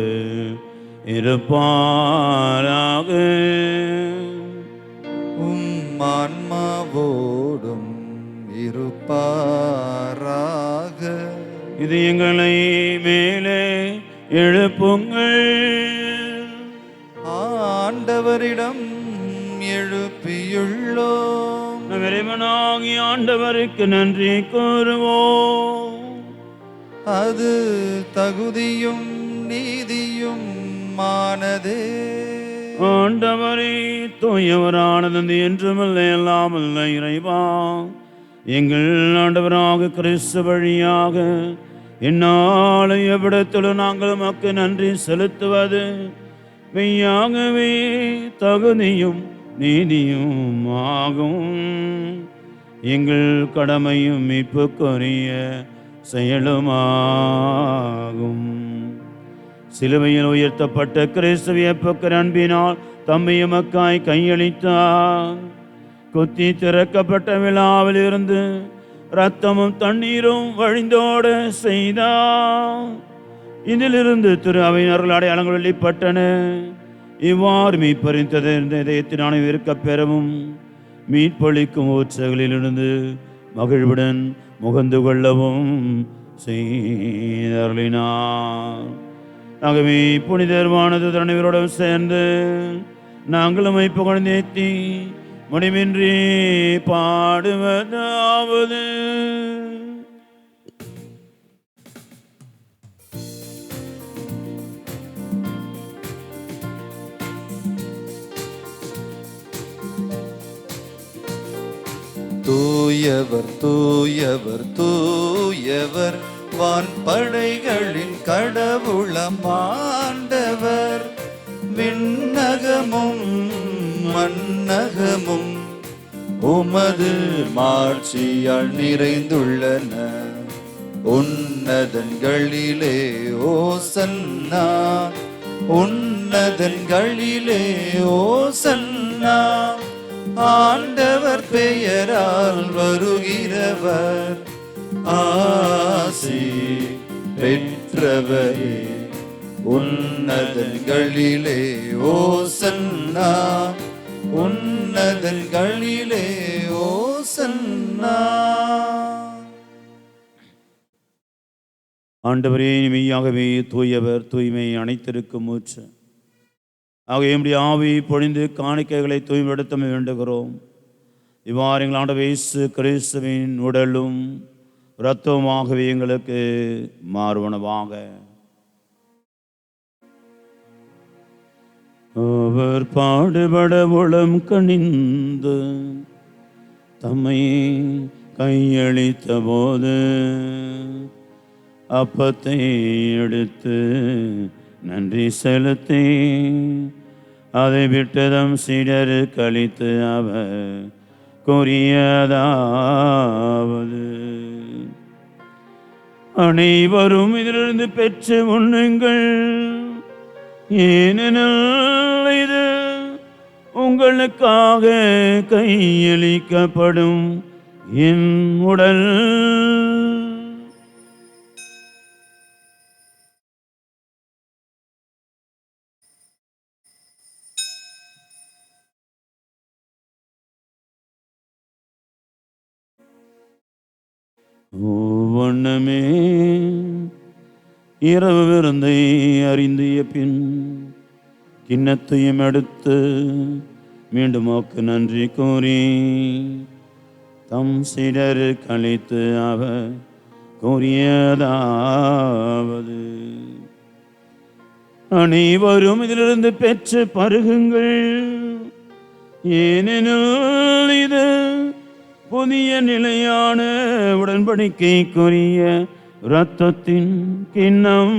இருப்பாராக. உம் ஆன்மாவோடும் இருப்பாராக. இது எங்களை மேலே எழுப்புங்கள். ஆண்டவரிடம் எழுப்பியுள்ளோம், நம் இறைவனாகி ஆண்டவருக்கு நன்றி கூறுவோம். அது தகுதியும் நீதியும் மானதே. ஆண்டவரே, தூயவரானது என்றுமில்லை எல்லாமல்ல இறைவா, எங்கள் ஆண்டவராக கிறிஸ்து வழியாக இந்நாளை எவ்விடத்திலும் நாங்கள் உமக்கு நன்றி செலுத்துவது மெய்யாகவே தகுதியும் நீதியும் ஆகும். எங்கள் கடமையும் மீட்புக்குரிய செயலுமாகும். சிலுவையில் உயர்த்தப்பட்ட கிறிஸ்துவிய பக்க அன்பினால் தம்மை எமக்காய் கையளித்தார். குத்தி திறக்கப்பட்ட விழாவில் இருந்து இரத்தமும் தண்ணீரும் வழிந்தோட செய்தார். இதிலிருந்து திரு அவையினர்கள் அடையாளங்கள் வெளிப்பட்டன. இவ்வாறு மீட்பறிந்தது இதயத்தினான இருக்க பெறவும் மீட்பளிக்கும் ஊற்றங்களிலிருந்து மகிழ்வுடன் முகந்து கொள்ளவும் செய்தருளினார். ஆகவே புனிதர்வானது அனைவரோடும் சேர்ந்து நாங்களும் புகழ்ந்தேத்தி முடிவின்றி பாடுவதாவது. தூயவர் தூயவர் தூயவர், வான்படைகளின் கடவுளம் ஆண்டவர். விண்ணகமும் மன்னகமும் உமது மாட்சியால் நிறைந்துள்ளன. உன்னதங்களிலே ஓசன்னா, உன்னதங்களிலே ஓசன்னா. ஆண்டவர் பெயரால் வருகிறவர் ஆசி பெற்றவரே. உன்னதங்களிலே ஓசன்னா, உன்னதங்களிலே ஓசன்னா. ஆண்டவரே, மெய்யாகவே தூயவர், தூய்மை அனைத்திற்கும் மூச்சு. ஆக எம்முடைய ஆவி பொழிந்து காணிக்கைகளை தூய்மைப்படுத்த வேண்டுகிறோம். இவ்வாறு எங்கள் ஆண்டவர் இயேசு கிறிஸ்துவின் உடலும் இரத்தமாகவே எங்களுக்கு மாறுவனவாக. அவர் பாடுபட உளம் கனிந்து தம்மை கையளித்த போது அப்பத்தை எடுத்து நன்றி செலுத்தி அதை விட்டதம் சீடரு கழித்து அவர் கூறியதாவது, அனைவரும் இதிலிருந்து பெற்று உண்ணுங்கள், ஏனெனில் இது உங்களுக்காக கையளிக்கப்படும் என் உடல். வண்ணமே இரவு விருந்தை அறிந்திய பின் கிண்ணத்தையும் எடுத்து மீண்டும் நன்றி கூறி தம் சீடருக்கு அளித்து அவர் கூறியதாவது, அனைவரும் இதிலிருந்து பெற்று பருகுங்கள், ஏனெனில் இது புதிய நிலையான உடன்படிக்கைக்குரிய இரத்தத்தின் கிண்ணம்.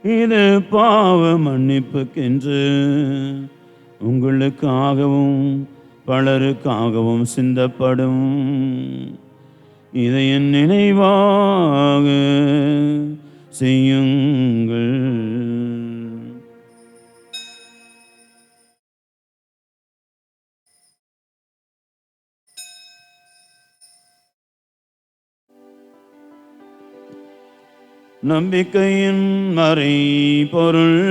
இது பாவ மன்னிப்புக்கென்று உங்களுக்காகவும் பலருக்காகவும் சிந்தப்படும். இதை என் நினைவாக செய்யுங்கள். நம்பிக்கையின் மறை பொருள்.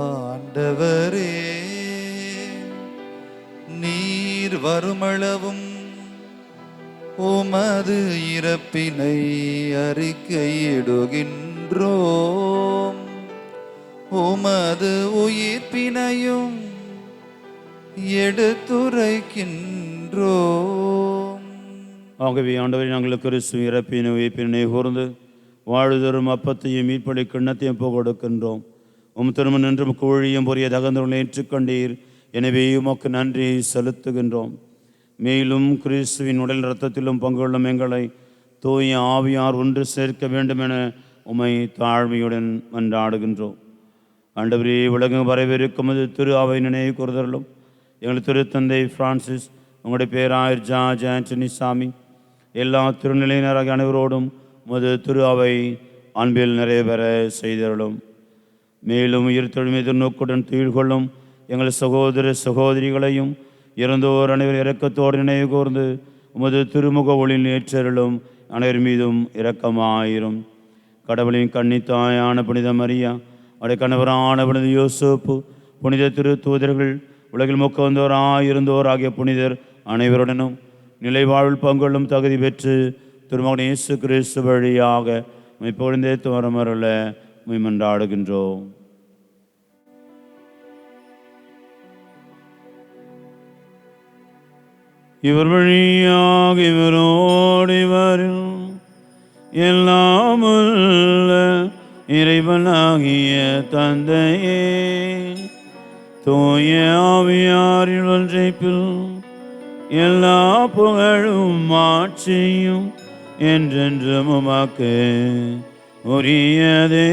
ஆண்டவரே, நீர் வருமளவும் உமது இறப்பினை அறிக்கையிடுகின்றோம், உமது உயிர்ப்பினையும் எடுத்துரைக்கின்றோம். ஆகவே ஆண்டவரை, நாங்கள் கிறிஸ்து இறப்பினை உயிர்ப்பினை கூர்ந்து வாழ்தரும் அப்பத்தையும் மீட்படை கிண்ணத்தையும் கொடுக்கின்றோம். திருமணம் நின்றும் கோழியும் பொரிய தகந்தவர்களை ஏற்றுக்கொண்டீர், எனவே உமக்கு நன்றி செலுத்துகின்றோம். மேலும் கிறிஸ்துவின் உடல் இரத்தத்திலும் பங்குள்ளும் எங்களை தூய ஆவியார் ஒன்று சேர்க்க வேண்டும் என உம்மை தாழ்மையுடன் மன்றாடுகின்றோம். ஆண்டவரே, உலகம் வரவிருக்கும் திரு அவை நினைவு கூறுதலும் எங்கள் திருத்தந்தை பிரான்சிஸ், உங்களுடைய பேராயர் ஜார்ஜ் ஆண்டனி சாமி, எல்லா திருநிலையினராக அனைவரோடும் உமது திரு அவை அன்பில் நிறைவேற செய்தருளும். மேலும் உயிர்த்தெழும் எதிர்நோக்குடன் துயில்கொள்ளும் எங்கள் சகோதர சகோதரிகளையும் இறந்தோர் அனைவர் இரக்கத்தோடு நினைவு கூர்ந்து உமது திருமுக ஒளியில் ஏற்றருளும். அனைவர் மீதும் இரக்கமாயிரும். கடவுளின் கன்னித்தாயான புனித மரியா, அவருடைய கணவரான புனித யோசேப்பு, புனித திரு தூதர்கள், உலகில் மொக்க வந்தோராயிருந்தோர் ஆகிய புனிதர் அனைவருடனும் நிலைவாழ்வில் பங்கொள்ளும் தகுதி பெற்று திருமகன் இயேசு கிறிஸ்து வழியாக இப்பொழுதே துவரமருள மன்றாடுகின்றோம். இவர் வழியாக இவரோடு இவரும் எல்லாமுள்ள இறைவனாகிய தந்தையே, தூய ஆவியாரின் ஒன்றைப்பில் எல்லா புகழும் ஆட்சியும் என்றென்றும் உமக்கு உரியதே.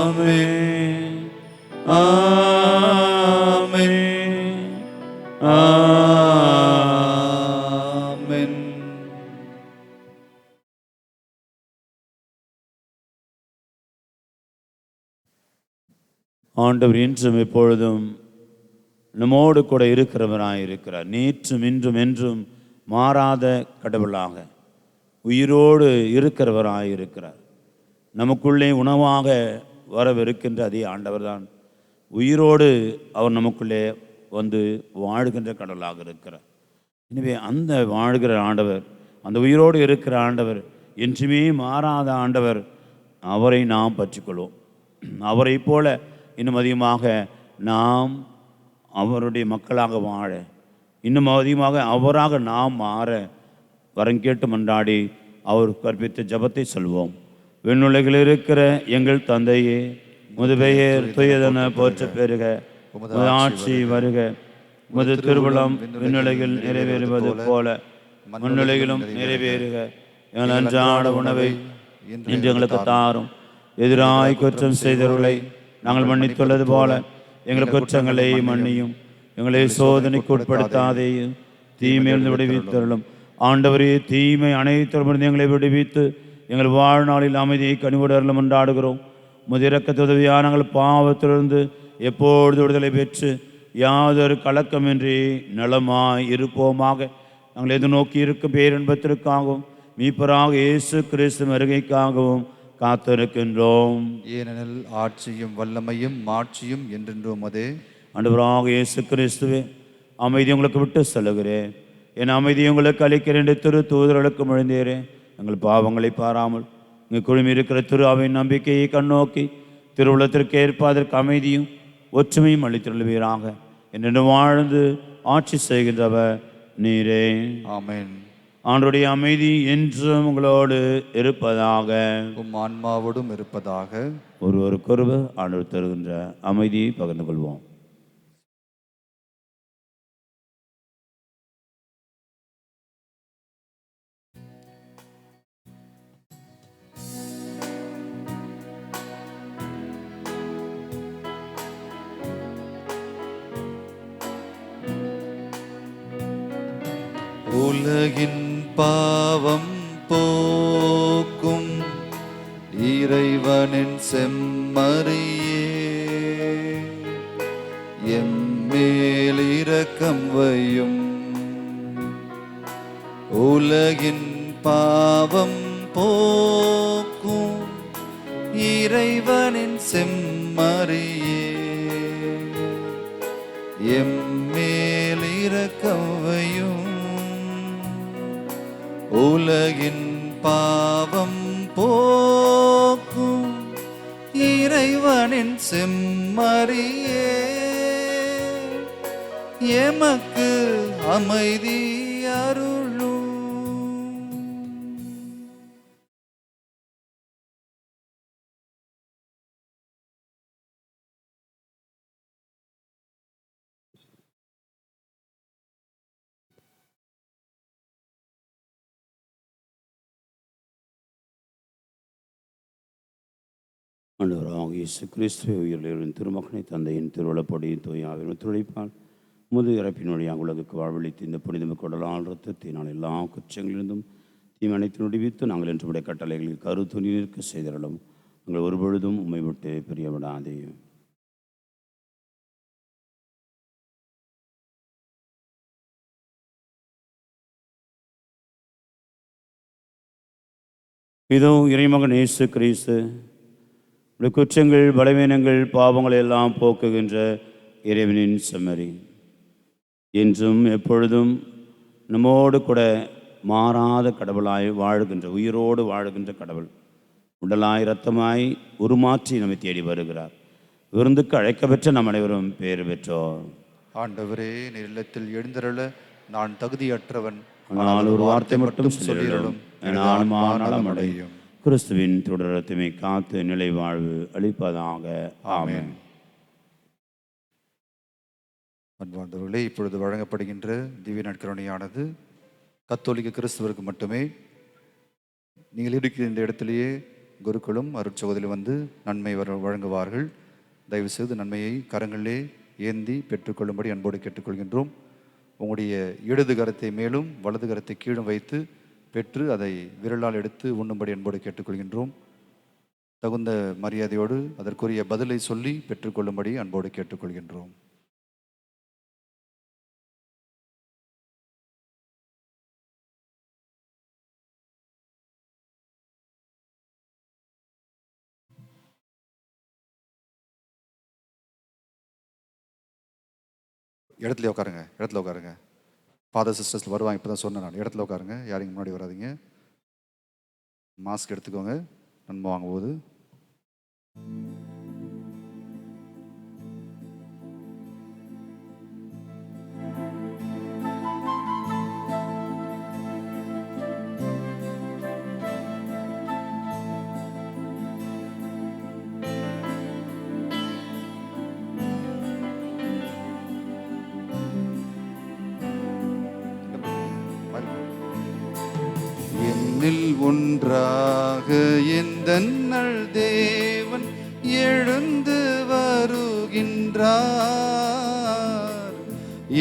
ஆமென், ஆமென், ஆமென். ஆண்டவர் இன்றும் எப்பொழுதும் நம்மோடு கூட இருக்கிறவராயிருக்கிறார். நேற்றும் இன்றும் என்றும் மாறாத கடவுளாக உயிரோடு இருக்கிறவராயிருக்கிறார். நமக்குள்ளே உணவாக வரவிருக்கின்ற அதே ஆண்டவர் தான் உயிரோடு அவர் நமக்குள்ளே வந்து வாழ்கின்ற கடவுளாக இருக்கிறார். எனவே அந்த வாழ்கிற ஆண்டவர், அந்த உயிரோடு இருக்கிற ஆண்டவர், என்றுமே மாறாத ஆண்டவர், அவரை நாம் பற்றிக்கொள்வோம். அவரை போல இன்னும் அதிகமாக நாம் அவருடைய மக்களாக வாழ, இன்னும் அதிகமாக அவராக நாம் மாற வரம் கேட்டு மன்றாடி அவர் கற்பித்த ஜபத்தை சொல்வோம். விண்ணுலகில் இருக்கிற எங்கள் தந்தையே, உமது பெயர் தூயதென போற்ற பெறுக, உமது ஆட்சி வருக, உமது திருவுளம் விண்ணுலகில் நிறைவேறுவது போல மண்ணுலகிலும் நிறைவேறுக. எங்கள் அன்றாட உணவை இன்று எங்களுக்கு தாரும். எதிராய் குற்றம் செய்தவர்களை நாங்கள் மன்னித்துள்ளது போல எங்கள் குற்றங்களை மன்னியும். எங்களை சோதனைக்கு உட்படுத்தாதேயும், தீமையிலிருந்து விடுவித்தருளும். ஆண்டவரே, தீமை அனைத்திலிருந்து எங்களை விடுவித்து எங்கள் வாழ்நாளில் அமைதியை கனிவோடு அருளும் என்றாடுகிறோம். முதிரக்கத்து உதவியாக நாங்கள் பாவத்திலிருந்து எப்பொழுது விடுதலை பெற்று யாதொரு கலக்கமின்றி நலமாய் இருப்போமாக. நாங்கள் எதிர்நோக்கி இருக்கும் பேரின்பத்திற்காகவும் மீட்பராக இயேசு கிறிஸ்து வருகைக்காகவும் காத்திருக்கின்றோம். ஏனெனில் ஆட்சியும் வல்லமையும் மாட்சியும் என்றென்றும் அதே. ஆண்டவராக இயேசு கிறிஸ்துவே, அமைதி உங்களுக்கு விட்டு செல்லுகிறேன், என் அமைதியை உங்களுக்கு அளிக்கிறேன் என்று திரு தூதர்களுக்கு முழுந்தேறேன். எங்கள் பாவங்களை பாராமல் இங்கு குழுமி இருக்கிற திரு அவையின் நம்பிக்கையை கண்ணோக்கி திருவுள்ளத்திற்கு ஏற்ப அதற்கு அமைதியும் ஒற்றுமையும் அளித்துள்ளுவீராக. என்று வாழ்ந்து ஆட்சி செய்கின்றவர் நீரே. ஆமென். ஆண்டவருடைய அமைதி என்றும் உங்களோடு இருப்பதாக, உம் ஆன்மாவோடும் இருப்பதாக. ஒருவருக்கொருவர் ஆண்டவர் தருகின்ற அமைதியை பகிர்ந்து கொள்வோம். உலகின் பாவம் போக்கும் இறைவனின் செம்மறியே, எம்மேல் இரக்கம் வையும். உலகின் பாவம் போக்கும் இறைவனின் செம்மறியே, எம்மேல் இரக்கம் வையும். உலகின் பாவம் போக்கும் இறைவனின் செம்மறியே, எமக்கு அமைதி அருளும். ஆண்டவராக இயேசு கிறிஸ்துவை உயிரிலிருந்து திருமகனை தந்தையின் திருவள்ளப்படி தூயாவின் ஒத்துழைப்பால் முது இறப்பின் வழியாக உலகுக்கு வாழ்வழித்து இந்த புனிதம கொடலால் இரத்தத்தினால் எல்லா குற்றங்களிலிருந்தும் தீமனைத்து நொடிவித்து நாங்கள் என்றுடைய கட்டளைகளில் கருத்துணி நிற்க செய்திடலும். நாங்கள் ஒருபொழுதும் உம்மை விட்டு பிரிய விடாதே. இதோ இறைமகன் இயேசு கிறிஸ்து குற்றங்கள், பலவீனங்கள், பாவங்களை எல்லாம் போக்குகின்ற இறைவனின் செம்மறி, என்றும் எப்பொழுதும் நம்மோடு கூட மாறாத கடவுளாய் வாழுகின்ற, உயிரோடு வாழுகின்ற கடவுள் உடலாய் இரத்தமாய் உருமாற்றி நம்மை தேடி வருகிறார். விருந்துக்கு அழைக்கப்பெற்ற நம் அனைவரும் பேறு பெற்றோர். ஆண்டவரே, நீர் இல்லத்தில் எழுந்தருள நான் தகுதியற்றவன், ஆனால் ஒரு வார்த்தை மட்டும் சொல்லிடலும் என் ஆன்மா நலமடையும். கிறிஸ்துவின் தொடரத்துமை காத்து நிலை வாழ்வு அளிப்பதாக. ஆமென். அன்பார்ந்தவர்களே, இப்பொழுது வழங்கப்படுகின்ற திவ்ய நற்கருணையானது கத்தோலிக்க கிறிஸ்துவருக்கு மட்டுமே. நீங்கள் இருக்கிற இந்த இடத்திலேயே குருக்களும் அருட்சகோதரிலும் வந்து நன்மை வழங்குவார்கள். தயவு செய்து நன்மையை கரங்களிலே ஏந்தி பெற்றுக்கொள்ளும்படி அன்போடு கேட்டுக்கொள்கின்றோம். உங்களுடைய இடது கரத்தை மேலும் வலது கரத்தை கீழும் வைத்து பெற்று அதை விரலால் எடுத்து உண்ணும்படி அன்போடு கேட்டுக்கொள்கின்றோம். தகுந்த மரியாதையோடு அதற்குரிய பதிலை சொல்லி பெற்றுக்கொள்ளும்படி அன்போடு கேட்டுக்கொள்கின்றோம். இடத்துல உட்காருங்க, இடத்துல உட்காருங்க. ஃபாதர் சிஸ்டர்ஸ் வருவாங்க, இப்போ தான் சொன்னேன் நான். இடத்துல உட்காருங்க, யாரையும் முன்னாடி வராதிங்க. மாஸ்க் எடுத்துக்கோங்க நன்மை வாங்கும்போது. என்னில் ஒன்றாக எந்தன்னல் தேவன் எழுந்து தருகின்றார்.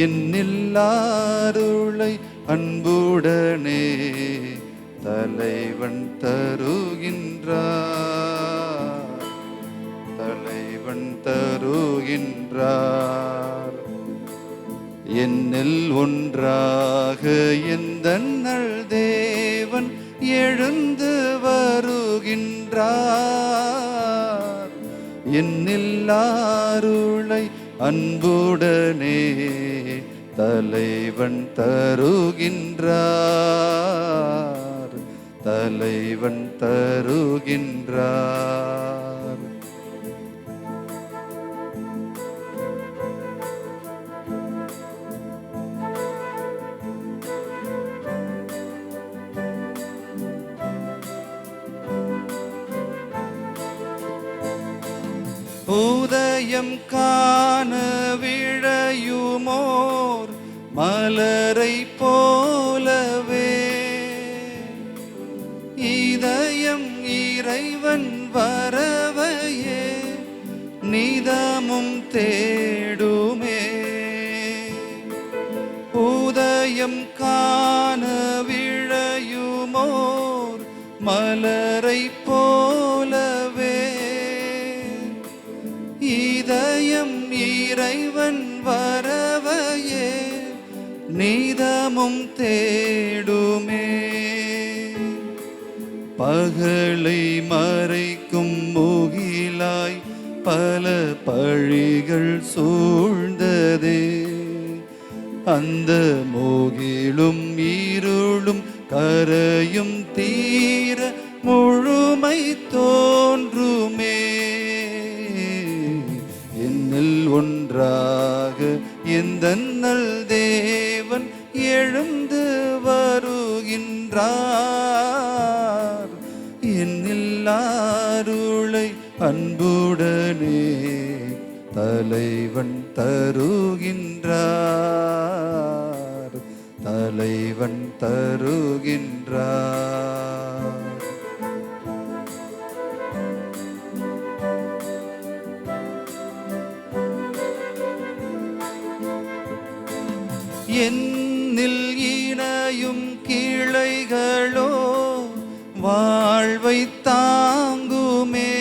என்னில்லாருளை அன்புடனே தலைவன் தருகின்றார். தலைவன் தருகின்றார். என்னில் ஒன்றாக எந்தன்னல் தேவன் எழுந்து வருகின்றார். என்னில்லாருளை அன்புடனே தலைவன் தருகின்றார். தலைவன் தருகின்றார். உதயம் காண விழையுமோர் மலரை போலவே இதயம் இறைவன் வரவையே நிதமும் தேடுமே. உதயம் காண விழையுமோர் மலரை போலவே இதயம் இறைவன் வரவையே நீதமும் தேடுமே. பகலை மறைக்கும் முகிலாய் பல பழிகள் சூழ்ந்ததே. அந்த முகிலும் இருளும் கரையும் தீர முழுமை தோன்றுமே. என்னில் ஒன்றாக எந்தன்னல் தேவன் எழுந்து வருகின்றார். என்னில்லாருளை அன்புடனே தலைவன் தருகின்றார். தலைவன் தருகின்றார். என்னில் இணையும் கிளைகளோ வாழ்வை தாங்குமே.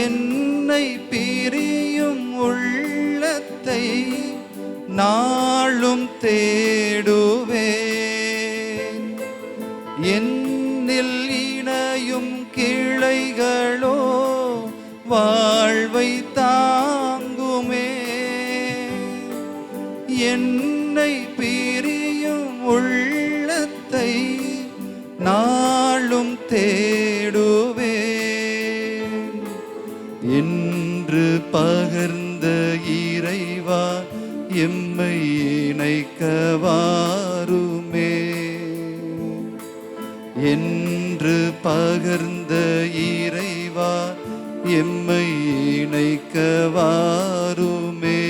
என்னை பிரியும் உள்ளத்தை நாளும் தேடுவேன். என்னில் இணையும் கிளைகளோ வாழ்வை தாங்குமே. என்னை பிரியும் உள்ளத்தை நாளும் தேடுவேன். இன்று பகர்ந்த இறைவா எம்மை இணைக்க வாருமே. என்று பகர்ந்த இறைவா எம்மை இணைக்க வாருமே.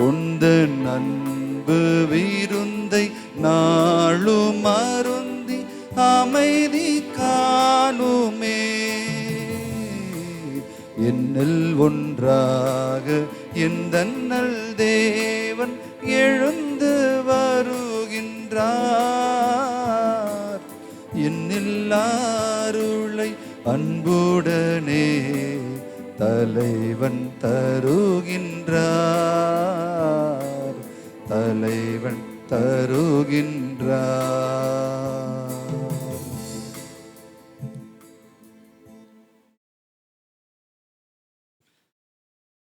உந்தன் அன்பு விருந்தை நாளும் அருந்தி அமைதி காணுமே. என்னில் ஒன்றாக எந்தன்னல் தேவன் எழுந்து வருகின்றார். என்னில்லாருளை அன்புடனே தலைவன் தருகின்றார். தலைவன் தருகின்றார்.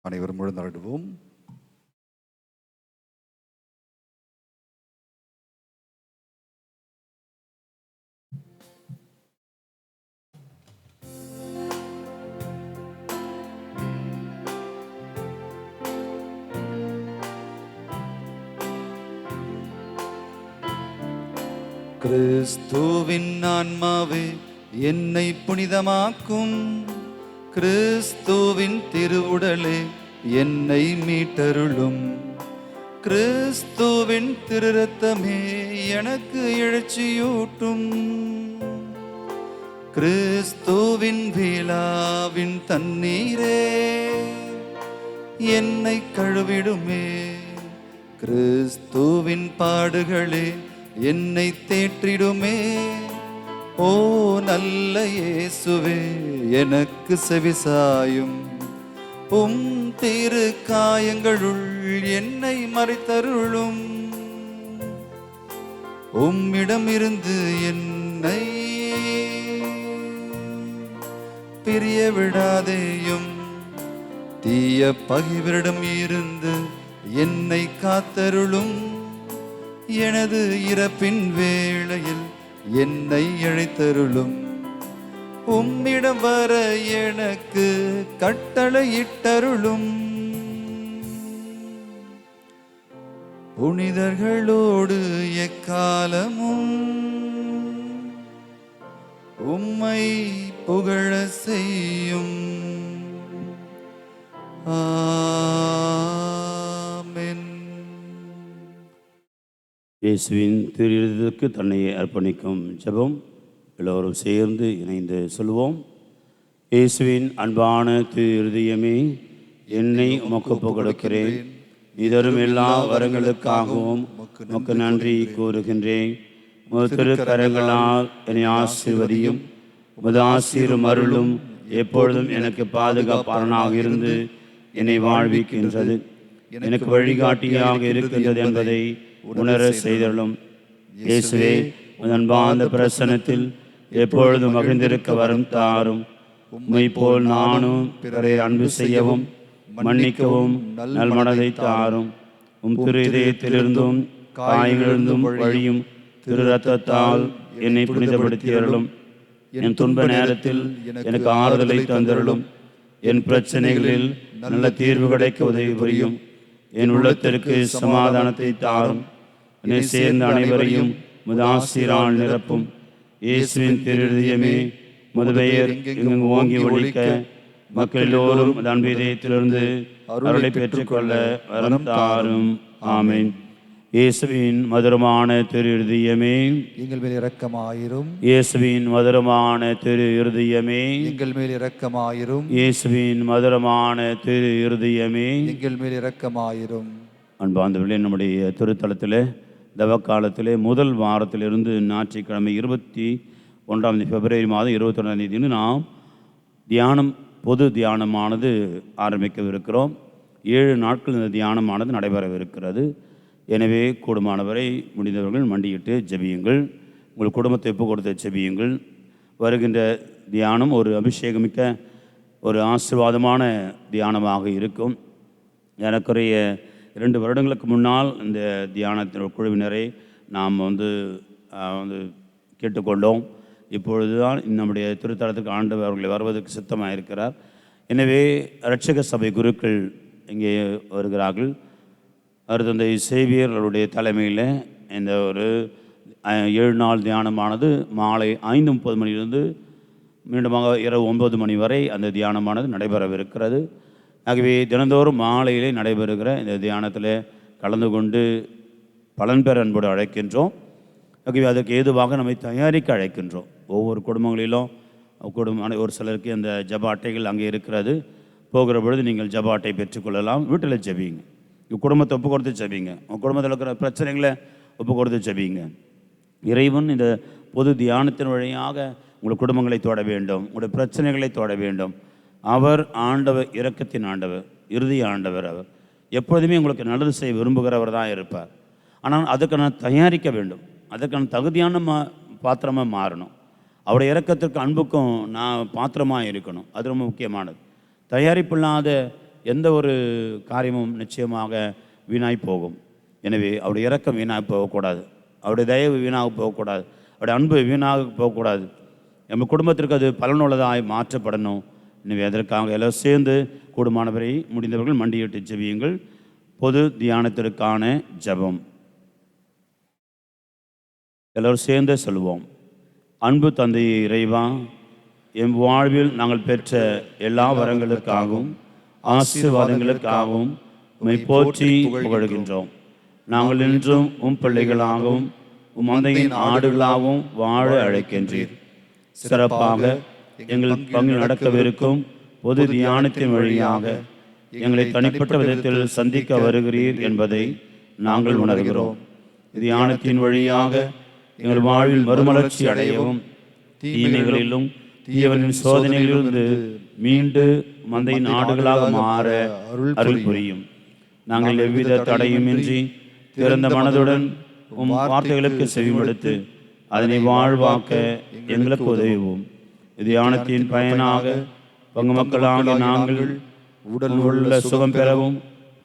அனைவரும் முழுந்தருடுவோம். கிறிஸ்துவின் ஆன்மாவே என்னை புனிதமாக்கும். கிறிஸ்துவின் திருவுடலே என்னை மீட்டருளும். கிறிஸ்துவின் திருரத்தமே எனக்கு எழுச்சியூட்டும். கிறிஸ்துவின் விழாவின் தண்ணீரே என்னை கழுவிடுமே. கிறிஸ்துவின் பாடுகளே என்னை தேற்றிடுமே. ஓ நல்ல இயேசுவே எனக்கு செவிசாயும். திரு காயங்களுள் என்னை மறைத்தருளும். உம்மிடமிருந்து என்னை பிரிய விடாதேயும். தீய பகைவரிடம் இருந்து என்னை காத்தருளும். எனது இறப்பின் வேளையில் என்னை அழைத்தருளும். உம்மிடம் வர எனக்கு கட்டளையிட்டருளும். புனிதர்களோடு எக்காலமும் உம்மை புகழ செய்யும். ஆமென். இயேசுவின் திருவிருதுக்கு தன்னை அர்ப்பணிக்கும் ஜெபம் எல்லோரும் சேர்ந்து இணைந்து சொல்லுவோம். இயேசுவின் அன்பான இருதயமே, என்னை உமக்கு கொடுக்கிறேன். இதரும் எல்லா வரங்களுக்காகவும் உமக்கு நன்றி கூறுகின்றேன். உமது திருக்கரங்களால் என்னை ஆசீர்வதியும். உமது ஆசீரும் அருளும் எப்பொழுதும் எனக்கு பாதுகாப்பாளனாக இருந்து என்னை வாழ்விக்கின்றது, எனக்கு வழிகாட்டியாக இருக்கின்றது என்பதை உணர செய்தருளும். இயேசுவே, உமது அன்பான பிரசன்னத்தில் எப்பொழுதும் மகிழ்ந்திருக்க வரும் தாரும். உம்மை போல் நானும் பிறரை அன்பு செய்யவும் மன்னிக்கவும் நல்மனதை தாரும். திரு இதயத்திலிருந்தும் காயங்களிலிருந்தும் வழியும் திரு ரத்தத்தால் என்னை புனிதப்படுத்தியருளும். என் துன்ப நேரத்தில் எனக்கு ஆறுதலை தந்தருளும். என் பிரச்சனைகளில் நல்ல தீர்வு கிடைக்க உதவி புரியும். என் உள்ளத்திற்கு சமாதானத்தை தாரும். என்னை சேர்ந்த அனைவரையும் உமது ஆசீரால் நிரப்பும். இயேசுவின் திருஹிருதயமே, உமது பெயர் எங்கு ஓங்கி ஒழிக்க மக்கள் எல்லோரும் அன்பு இதயத்திலிருந்து அருளை பெற்றுக்கொள்ள வரம் தாரும். ஆமென். இயேசுவின் மதுரமான திருஹிருதயமே, எங்கள் மேல் இரக்கமாயிரும். இயேசுவின் மதுரமான திருஹிருதயமே, எங்கள் மேல் இரக்கமாயிரும். இயேசுவின் மதுரமான திருஹிருதயமே, எங்கள் மேல் இரக்கமாயிரும். அன்பார்ந்தவர்களே, நம்முடைய திருத்தலத்தில் தவக்காலத்திலே முதல் வாரத்திலிருந்து ஞாயிற்றுக்கிழமை 21 பிப்ரவரி மாதம் 21 நாம் தியானம், பொது தியானமானது ஆரம்பிக்கவிருக்கிறோம். 7 நாட்கள் இந்த தியானமானது நடைபெறவிருக்கிறது. எனவே கூடுமானவரை முடிந்தவர்கள் மண்டியிட்டு ஜெபியுங்கள். உங்கள் குடும்பத்தை ஒப்பு கொடுத்து ஜெபியுங்கள். வருகின்ற தியானம் ஒரு அபிஷேகமிக்க ஒரு ஆசீர்வாதமான தியானமாக இருக்கும். எனக்குரிய 2 வருடங்களுக்கு முன்னால் இந்த தியானத்தின் குழுவினரை நாம் வந்து கேட்டுக்கொண்டோம். இப்பொழுது தான் நம்முடைய திருத்தலத்துக்கு ஆண்டவர் அவர்களை வருவதற்கு சித்தமாக இருக்கிறார். எனவே இரட்சக சபை குருக்கள் இங்கே வருகிறார்கள். அருத்தந்தை சேவியர் அவருடைய தலைமையில் இந்த ஒரு 7 நாள் தியானமானது மாலை 5:30 மணியிலிருந்து மீண்டுமாக இரவு 9 மணி வரை அந்த தியானமானது நடைபெறவிருக்கிறது. ஆகவே தினந்தோறும் மாலையிலே நடைபெறுகிற இந்த தியானத்தில் கலந்து கொண்டு பலன் பெற அன்போடு அழைக்கின்றோம். ஆகவே அதற்கு ஏதுவாக நம்மை தயாரிக்க அழைக்கின்றோம். ஒவ்வொரு குடும்பங்களிலும் ஒரு சிலருக்கு அந்த ஜப அட்டைகள் அங்கே இருக்கிறது. போகிற பொழுது நீங்கள் ஜப அட்டை பெற்றுக்கொள்ளலாம். வீட்டில் ஜெபிங்க. குடும்பத்தை ஒப்பு கொடுத்து ஜெபிங்க. உங்கள் குடும்பத்தில் இருக்கிற பிரச்சனைகளை ஒப்பு கொடுத்து ஜெபிங்க. இறைவன் இந்த பொது தியானத்தின் வழியாக உங்கள் குடும்பங்களை தொட வேண்டும், உங்களுடைய பிரச்சனைகளை தொட வேண்டும். அவர் ஆண்டவர், இரக்கத்தின் ஆண்டவர், இறுதி ஆண்டவர். அவர் எப்பொழுதுமே உங்களுக்கு நல்லது செய்ய விரும்புகிறவர் தான் இருப்பார். ஆனால் அதுக்கு நான் தயாரிக்க வேண்டும். அதற்கான தகுதியான பாத்திரமாக மாறணும். அவருடைய இரக்கத்திற்கு அன்புக்கும் நான் பாத்திரமாக இருக்கணும். அது ரொம்ப முக்கியமானது. தயாரிப்பில்லாத எந்த ஒரு காரியமும் நிச்சயமாக வீணாய் போகும். எனவே அவருடைய இரக்கம் வீணாக போகக்கூடாது. அவருடைய தயவு வீணாக போகக்கூடாது. அவருடைய அன்பு வீணாக போகக்கூடாது. நம்ம குடும்பத்திற்கு அது பலனுள்ளதாய் மாற்றப்படணும். எனவே அதற்காக எல்லோரும் சேர்ந்து கூடுமானவரை முடிந்தவர்கள் மண்டியிட்டு ஜெபியுங்கள். பொது தியானத்திற்கான ஜெபம் எல்லோரும் சேர்ந்தே சொல்லுவோம். அன்பு தந்தையே இறைவா, எம் வாழ்வில் நாங்கள் பெற்ற எல்லா வரங்களுக்காகவும் ஆசீர்வாதங்களுக்காகவும் உம்மை போற்றி புகழ்கின்றோம். நாங்கள் இன்றும் உம் பிள்ளைகளாகவும் உம் மந்தையின் ஆடுகளாகவும் வாழ அழைக்கின்றீர். சிறப்பாக எங்கள் பங்கில் நடக்கவிருக்கும் பொது தியானத்தின் வழியாக எங்களை தனிப்பட்ட விதத்தில் சந்திக்க வருகிறீர் என்பதை நாங்கள் உணர்கிறோம். தியானத்தின் வழியாக எங்கள் வாழ்வில் மறுமலர்ச்சி அடையவும், தீமைகளிலும் தீயவனின் சோதனையிலிருந்து மீண்டு மந்தை நாடுகளாக மாற அருள் புரியும். நாங்கள் எவ்வித தடையுமின்றி திறந்த மனதுடன் உம் வார்த்தைகளுக்கு செவிமடுத்து அதனை வாழ்வாக்க எங்களுக்கு உதவுவோம். தியானத்தின் பயனாக பங்கு மக்களாக நாங்கள் உடல் உள்ள சுகம் பெறவும்,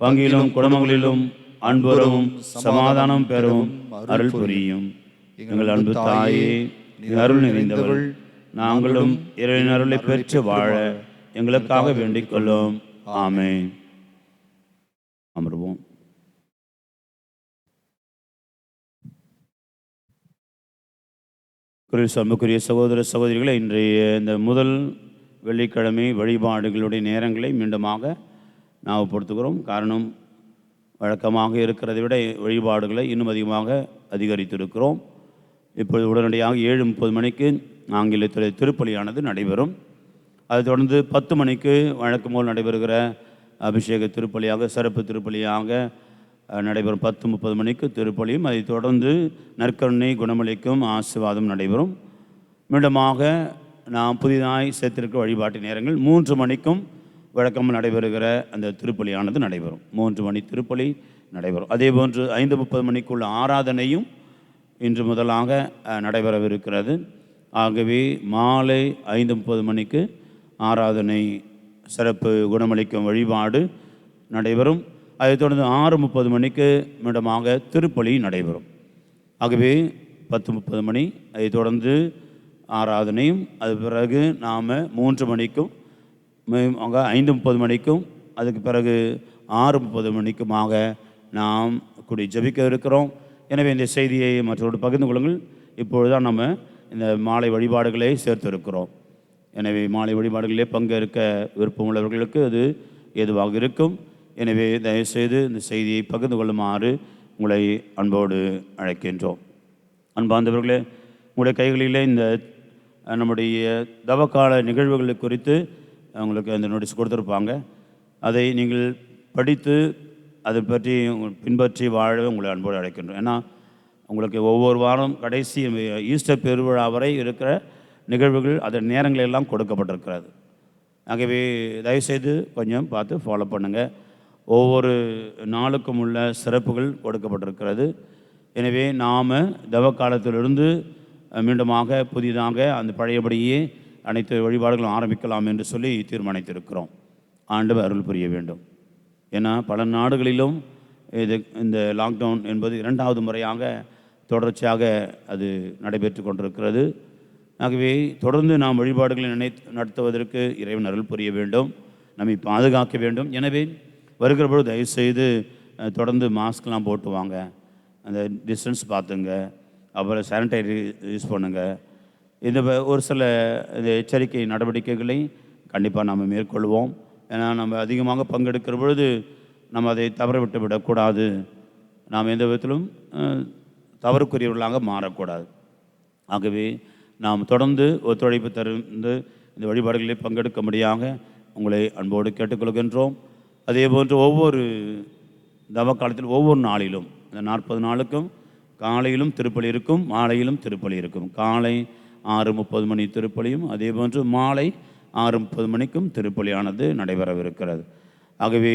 பங்கிலும் குடும்பங்களிலும் அன்புறவும் சமாதானம் பெறவும் அருள் புரியும். எங்கள் அன்பு தாயே, நீ அருள் நிறைந்தவள், நாங்களும் இறைவனின் அருளை பெற்று வாழ எங்களுக்காக வேண்டிக் கொள்ளும். ஆமென். அமர்வோம். அன்புக்குரிய சகோதர சகோதரிகளை, இன்றைய இந்த முதல் வெள்ளிக்கிழமை வழிபாடுகளுடைய நேரங்களை மீண்டுமாக ஞாபகப்படுத்துகிறோம். காரணம், வழக்கமாக இருக்கிறதை விட வழிபாடுகளை இன்னும் அதிகமாக அதிகரித்திருக்கிறோம். இப்பொழுது உடனடியாக 7:30 மணிக்கு ஆங்கிலத்தில் திருப்பலியானது நடைபெறும். அதைத் தொடர்ந்து 10 மணிக்கு வழக்கம் போல் நடைபெறுகிற அபிஷேக திருப்பலியாக, சிறப்பு திருப்பலியாக நடைபெறும். 10:30 மணிக்கு திருப்பலியும், அதைத் தொடர்ந்து நற்கருணை குணமளிக்கும் ஆசீர்வாதம் நடைபெறும். மீண்டுமாக நாம் புதிதாய் சேர்த்திருக்கிற வழிபாட்டு நேரங்கள் 3 மணிக்கும் வழக்கம் நடைபெறுகிற அந்த திருப்பலியானது நடைபெறும். 3 மணி திருப்பலி நடைபெறும். அதே போன்று 5:30 மணிக்குள்ள ஆராதனையும் இன்று முதலாக நடைபெறவிருக்கிறது. ஆகவே மாலை 5:30 மணிக்கு ஆராதனை, சிறப்பு குணமளிக்கும் வழிபாடு நடைபெறும். அதைத் தொடர்ந்து 6:30 மணிக்கு மீண்டுமாக திருப்பலி நடைபெறும். ஆகவே 10:30 மணி, அதைத் தொடர்ந்து ஆராதனையும், அது பிறகு நாம் 3 மணிக்கும் 5:30 மணிக்கும், அதுக்கு பிறகு 6:30 மணிக்குமாக நாம் கூடி ஜெபிக்க இருக்கிறோம். எனவே இந்த செய்தியை மற்றவர்கள் பகிர்ந்து கொள்ளுங்கள். இப்பொழுதுதான் நம்ம இந்த மாலை வழிபாடுகளை சேர்த்து இருக்கிறோம். எனவே மாலை வழிபாடுகளிலே பங்கேற்க விருப்பம் உள்ளவர்களுக்கு அது ஏதுவாக இருக்கும். எனவே தயவுசெய்து இந்த செய்தியை பகிர்ந்து கொள்ளுமாறு உங்களை அன்போடு அழைக்கின்றோம். அன்பார்ந்தவர்களே, உங்களுடைய கைகளிலே இந்த நம்முடைய தவக்கால நிகழ்வுகள் குறித்து உங்களுக்கு அந்த நோட்டீஸ் கொடுத்துருப்பாங்க. அதை நீங்கள் படித்து அதை பற்றி பின்பற்றி வாழ உங்களை அன்போடு அழைக்கின்றோம். ஏன்னா உங்களுக்கு ஒவ்வொரு வாரம் கடைசி ஈஸ்டர் பெருவிழா வரை இருக்கிற நிகழ்வுகள், அதன் நேரங்கள் எல்லாம் கொடுக்கப்பட்டிருக்கிறது. ஆகவே தயவுசெய்து கொஞ்சம் பார்த்து ஃபாலோ பண்ணுங்கள். ஒவ்வொரு நாளுக்கும் உள்ள சிறப்புகள் கொடுக்கப்பட்டிருக்கிறது. எனவே நாம் தவக்காலத்திலிருந்து மீண்டுமாக புதிதாக அந்த பழையபடியே அனைத்து வழிபாடுகளும் ஆரம்பிக்கலாம் என்று சொல்லி தீர்மானித்திருக்கிறோம். ஆண்டவர் அருள் புரிய வேண்டும். ஏன்னா பல நாடுகளிலும் இந்த லாக்டவுன் என்பது 2வது முறையாக தொடர்ச்சியாக அது நடைபெற்று கொண்டிருக்கிறது. ஆகவே தொடர்ந்து நாம் வழிபாடுகளை நடத்துவதற்கு இறைவன் அருள் புரிய வேண்டும், நம்மை பாதுகாக்க வேண்டும். எனவே வருகிற பொழுது தயவுசெய்து தொடர்ந்து மாஸ்க்லாம் போட்டு வாங்க, அந்த டிஸ்டன்ஸ் பார்த்துங்க, அப்புறம் சானிடைசர் யூஸ் பண்ணுங்கள். இந்த ஒரு சில இந்த எச்சரிக்கை நடவடிக்கைகளை கண்டிப்பாக நாம் மேற்கொள்வோம். ஏன்னா நம்ம அதிகமாக பங்கெடுக்கிற பொழுது நம்ம அதை தவற விட்டு விடக்கூடாது. நாம் எந்த விதத்திலும் தவறுக்குரியவர்களாக மாறக்கூடாது. ஆகவே நாம் தொடர்ந்து ஒத்துழைப்பு தருந்து இந்த வழிபாடுகளில் பங்கெடுக்கும்படியாக உங்களை அன்போடு கேட்டுக்கொள்கின்றோம். அதே போன்று ஒவ்வொரு தவ காலத்தில் ஒவ்வொரு நாளிலும் இந்த 40 நாளுக்கும் காலையிலும் திருப்பலி இருக்கும், மாலையிலும் திருப்பலி இருக்கும். காலை 6:30 மணி திருப்பலியும், அதே போன்று மாலை 6:30 மணிக்கும் திருப்பலியானது நடைபெறவிருக்கிறது. ஆகவே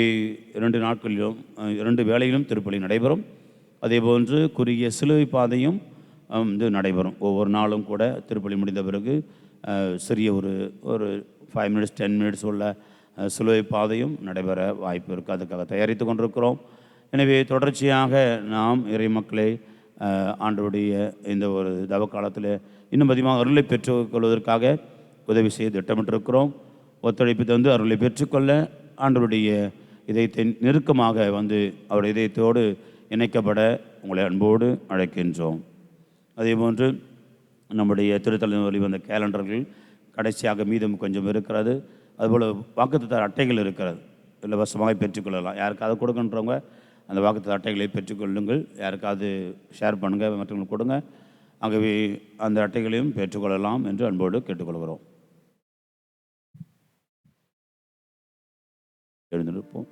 2 நாட்களிலும் 2 வேளையிலும் திருப்பலி நடைபெறும். அதே போன்று குறுகிய சிலுவை பாதையும் நடைபெறும். ஒவ்வொரு நாளும் கூட திருப்பலி முடிந்த பிறகு சிறிய ஒரு 5 மினிட்ஸ் 10 மினிட்ஸ் உள்ள சிலுவை பாதையும் நடைபெற வாய்ப்பு இருக்குது. அதுக்காக தயாரித்து கொண்டிருக்கிறோம். எனவே தொடர்ச்சியாக நாம் இறை மக்களை ஆண்டவருடைய இந்த ஒரு தவ காலத்தில் இன்னும் அதிகமாக அருளை பெற்றுக்கொள்வதற்காக உதவி செய்ய திட்டமிட்டிருக்கிறோம். ஒத்துழைப்பு தந்து அருளை பெற்றுக்கொள்ள ஆண்டவருடைய இதயத்தை நெருக்கமாக வந்து அவருடைய இதயத்தோடு இணைக்கப்பட உங்களை அன்போடு அழைக்கின்றோம். அதே போன்று நம்முடைய திருத்தலம் வெளிவந்த கேலண்டர்கள் கடைசியாக மீதம் கொஞ்சம் இருக்கிறது. அதுபோல் வாக்குத்தத்த அட்டைகள் இருக்கிறது, இலவசமாக பெற்றுக்கொள்ளலாம். யாருக்காவது கொடுக்கன்றவங்க அந்த வாக்குத்தத்த அட்டைகளை பெற்றுக்கொள்ளுங்கள். யாருக்காவது ஷேர் பண்ணுங்கள், மற்றவங்களுக்கு கொடுங்க. ஆகவே அந்த அட்டைகளையும் பெற்றுக்கொள்ளலாம் என்று அன்போடு கேட்டுக்கொள்கிறோம். எழுந்திருப்போம்.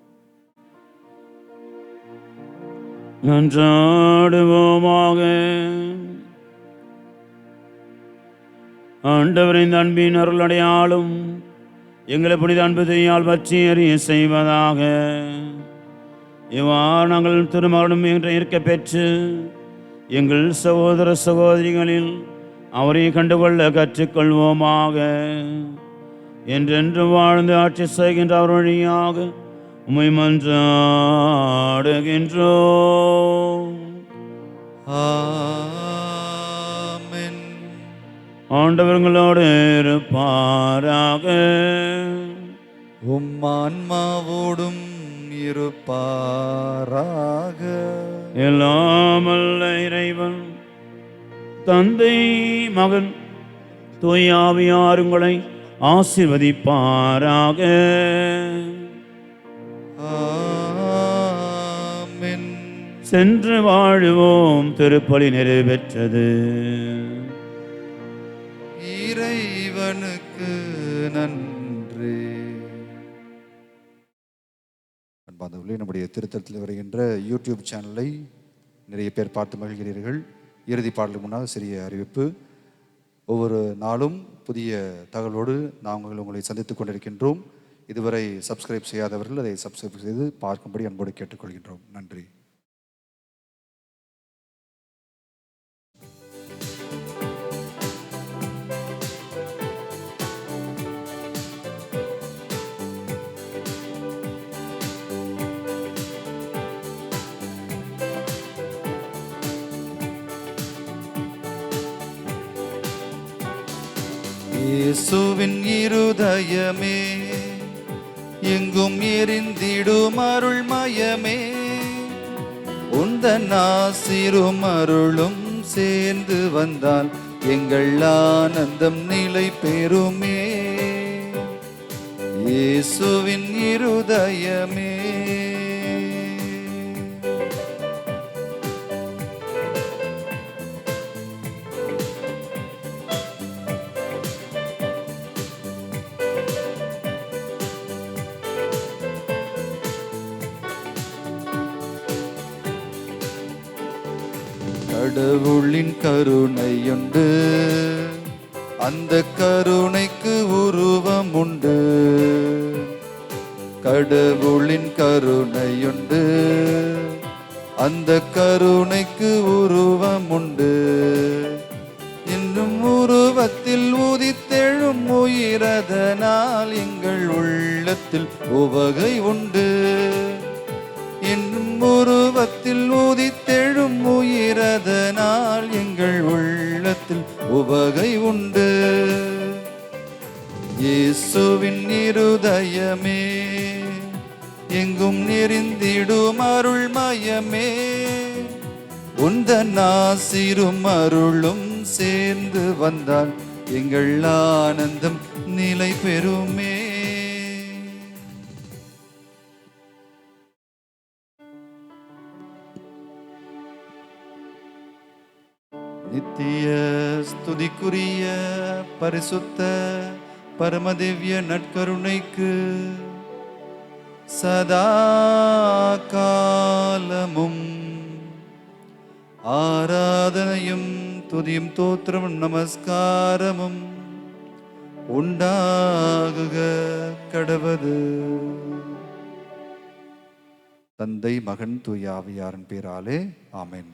நன்றாடுவோமாக. ஆண்டவரின் அன்பின் அருள் அடையாளும் எங்களை புனித அன்பு செய்யால் பற்றி அறிய செய்வதாக. இவ்வாறு நாங்கள் திருமகனும் என்று இருக்க பெற்று எங்கள் சகோதர சகோதரிகளில் அவரை கண்டுகொள்ள கற்றுக்கொள்வோமாக. என்றென்று வாழ்ந்து ஆட்சி செய்கின்ற அவர் வழியாக உம்மை மன்றாடுகின்றோம். ஆமென். ஆண்டவர்களோடு இருப்பாராக. ஆன்மாவோடும் இருப்பாராக. எல்லாம் வல்ல இறைவன் தந்தை மகன் தூய ஆவியார் உங்களை ஆசீர்வதிப்பாராக. ஆமென். சென்று வாழுவோம். திருப்பலி நிறைவேற்றது. இறைவனுக்கு நன்றி. அன்பார்ந்தவர்களே, நம்முடைய திருத்தலத்தில் வருகின்ற யூடியூப் சேனலை நிறைய பேர் பார்த்து மகிழ்கிறீர்கள். இறுதி பாடலுக்கு முன்னால் சிறிய அறிவிப்பு. ஒவ்வொரு நாளும் புதிய தகவலோடு நாங்கள் உங்களை சந்தித்துக் கொண்டிருக்கின்றோம். இதுவரை சப்ஸ்கிரைப் செய்யாதவர்கள் அதை சப்ஸ்கிரைப் செய்து பார்க்கும்படி அன்போடு கேட்டுக்கொள்கின்றோம். நன்றி. இயேசுவின் இருதயமே, எங்கும் எரிந்திடும் அருள்மயமே, உந்தன் ஆசிரும் அருளும் சேர்ந்து வந்தால் எங்கள் ஆனந்தம் நிலை பெறுமே. இயேசுவின் இருதயமே. கடவுளின் கருணையுண்டு, அந்த கருணைக்கு உருவம் உண்டு. கடவுளின் கருணையுண்டு, அந்த கருணைக்கு உருவம் உண்டு. இன்னும் உருவத்தில் உதித்தெழும் உயிரதனால் எங்கள் உள்ளத்தில் உவகை உண்டு. இன்னும் உருவத்தில் உதித்தெழும் உயிரதனால் எங்கள் உள்ளத்தில் உவகை உண்டு. இயேசுவின் இருதயமே, எங்கும் நெறிந்திடும் அருள்மயமே, உந்தன் ஆசிரும் அருளும் சேர்ந்து வந்தால் எங்கள் ஆனந்தம் நிலை பெறுமே. நித்திய ஸ்துதிக்குரிய பரிசுத்த பரமதிவ்ய நற்கருணைக்கு சதா காலமும் ஆராதனையும் துதியும் தோத்திரமும் நமஸ்காரமும் உண்டாகுக கடவது. தந்தை மகன் தூய ஆவியாரின் பேராலே ஆமென்.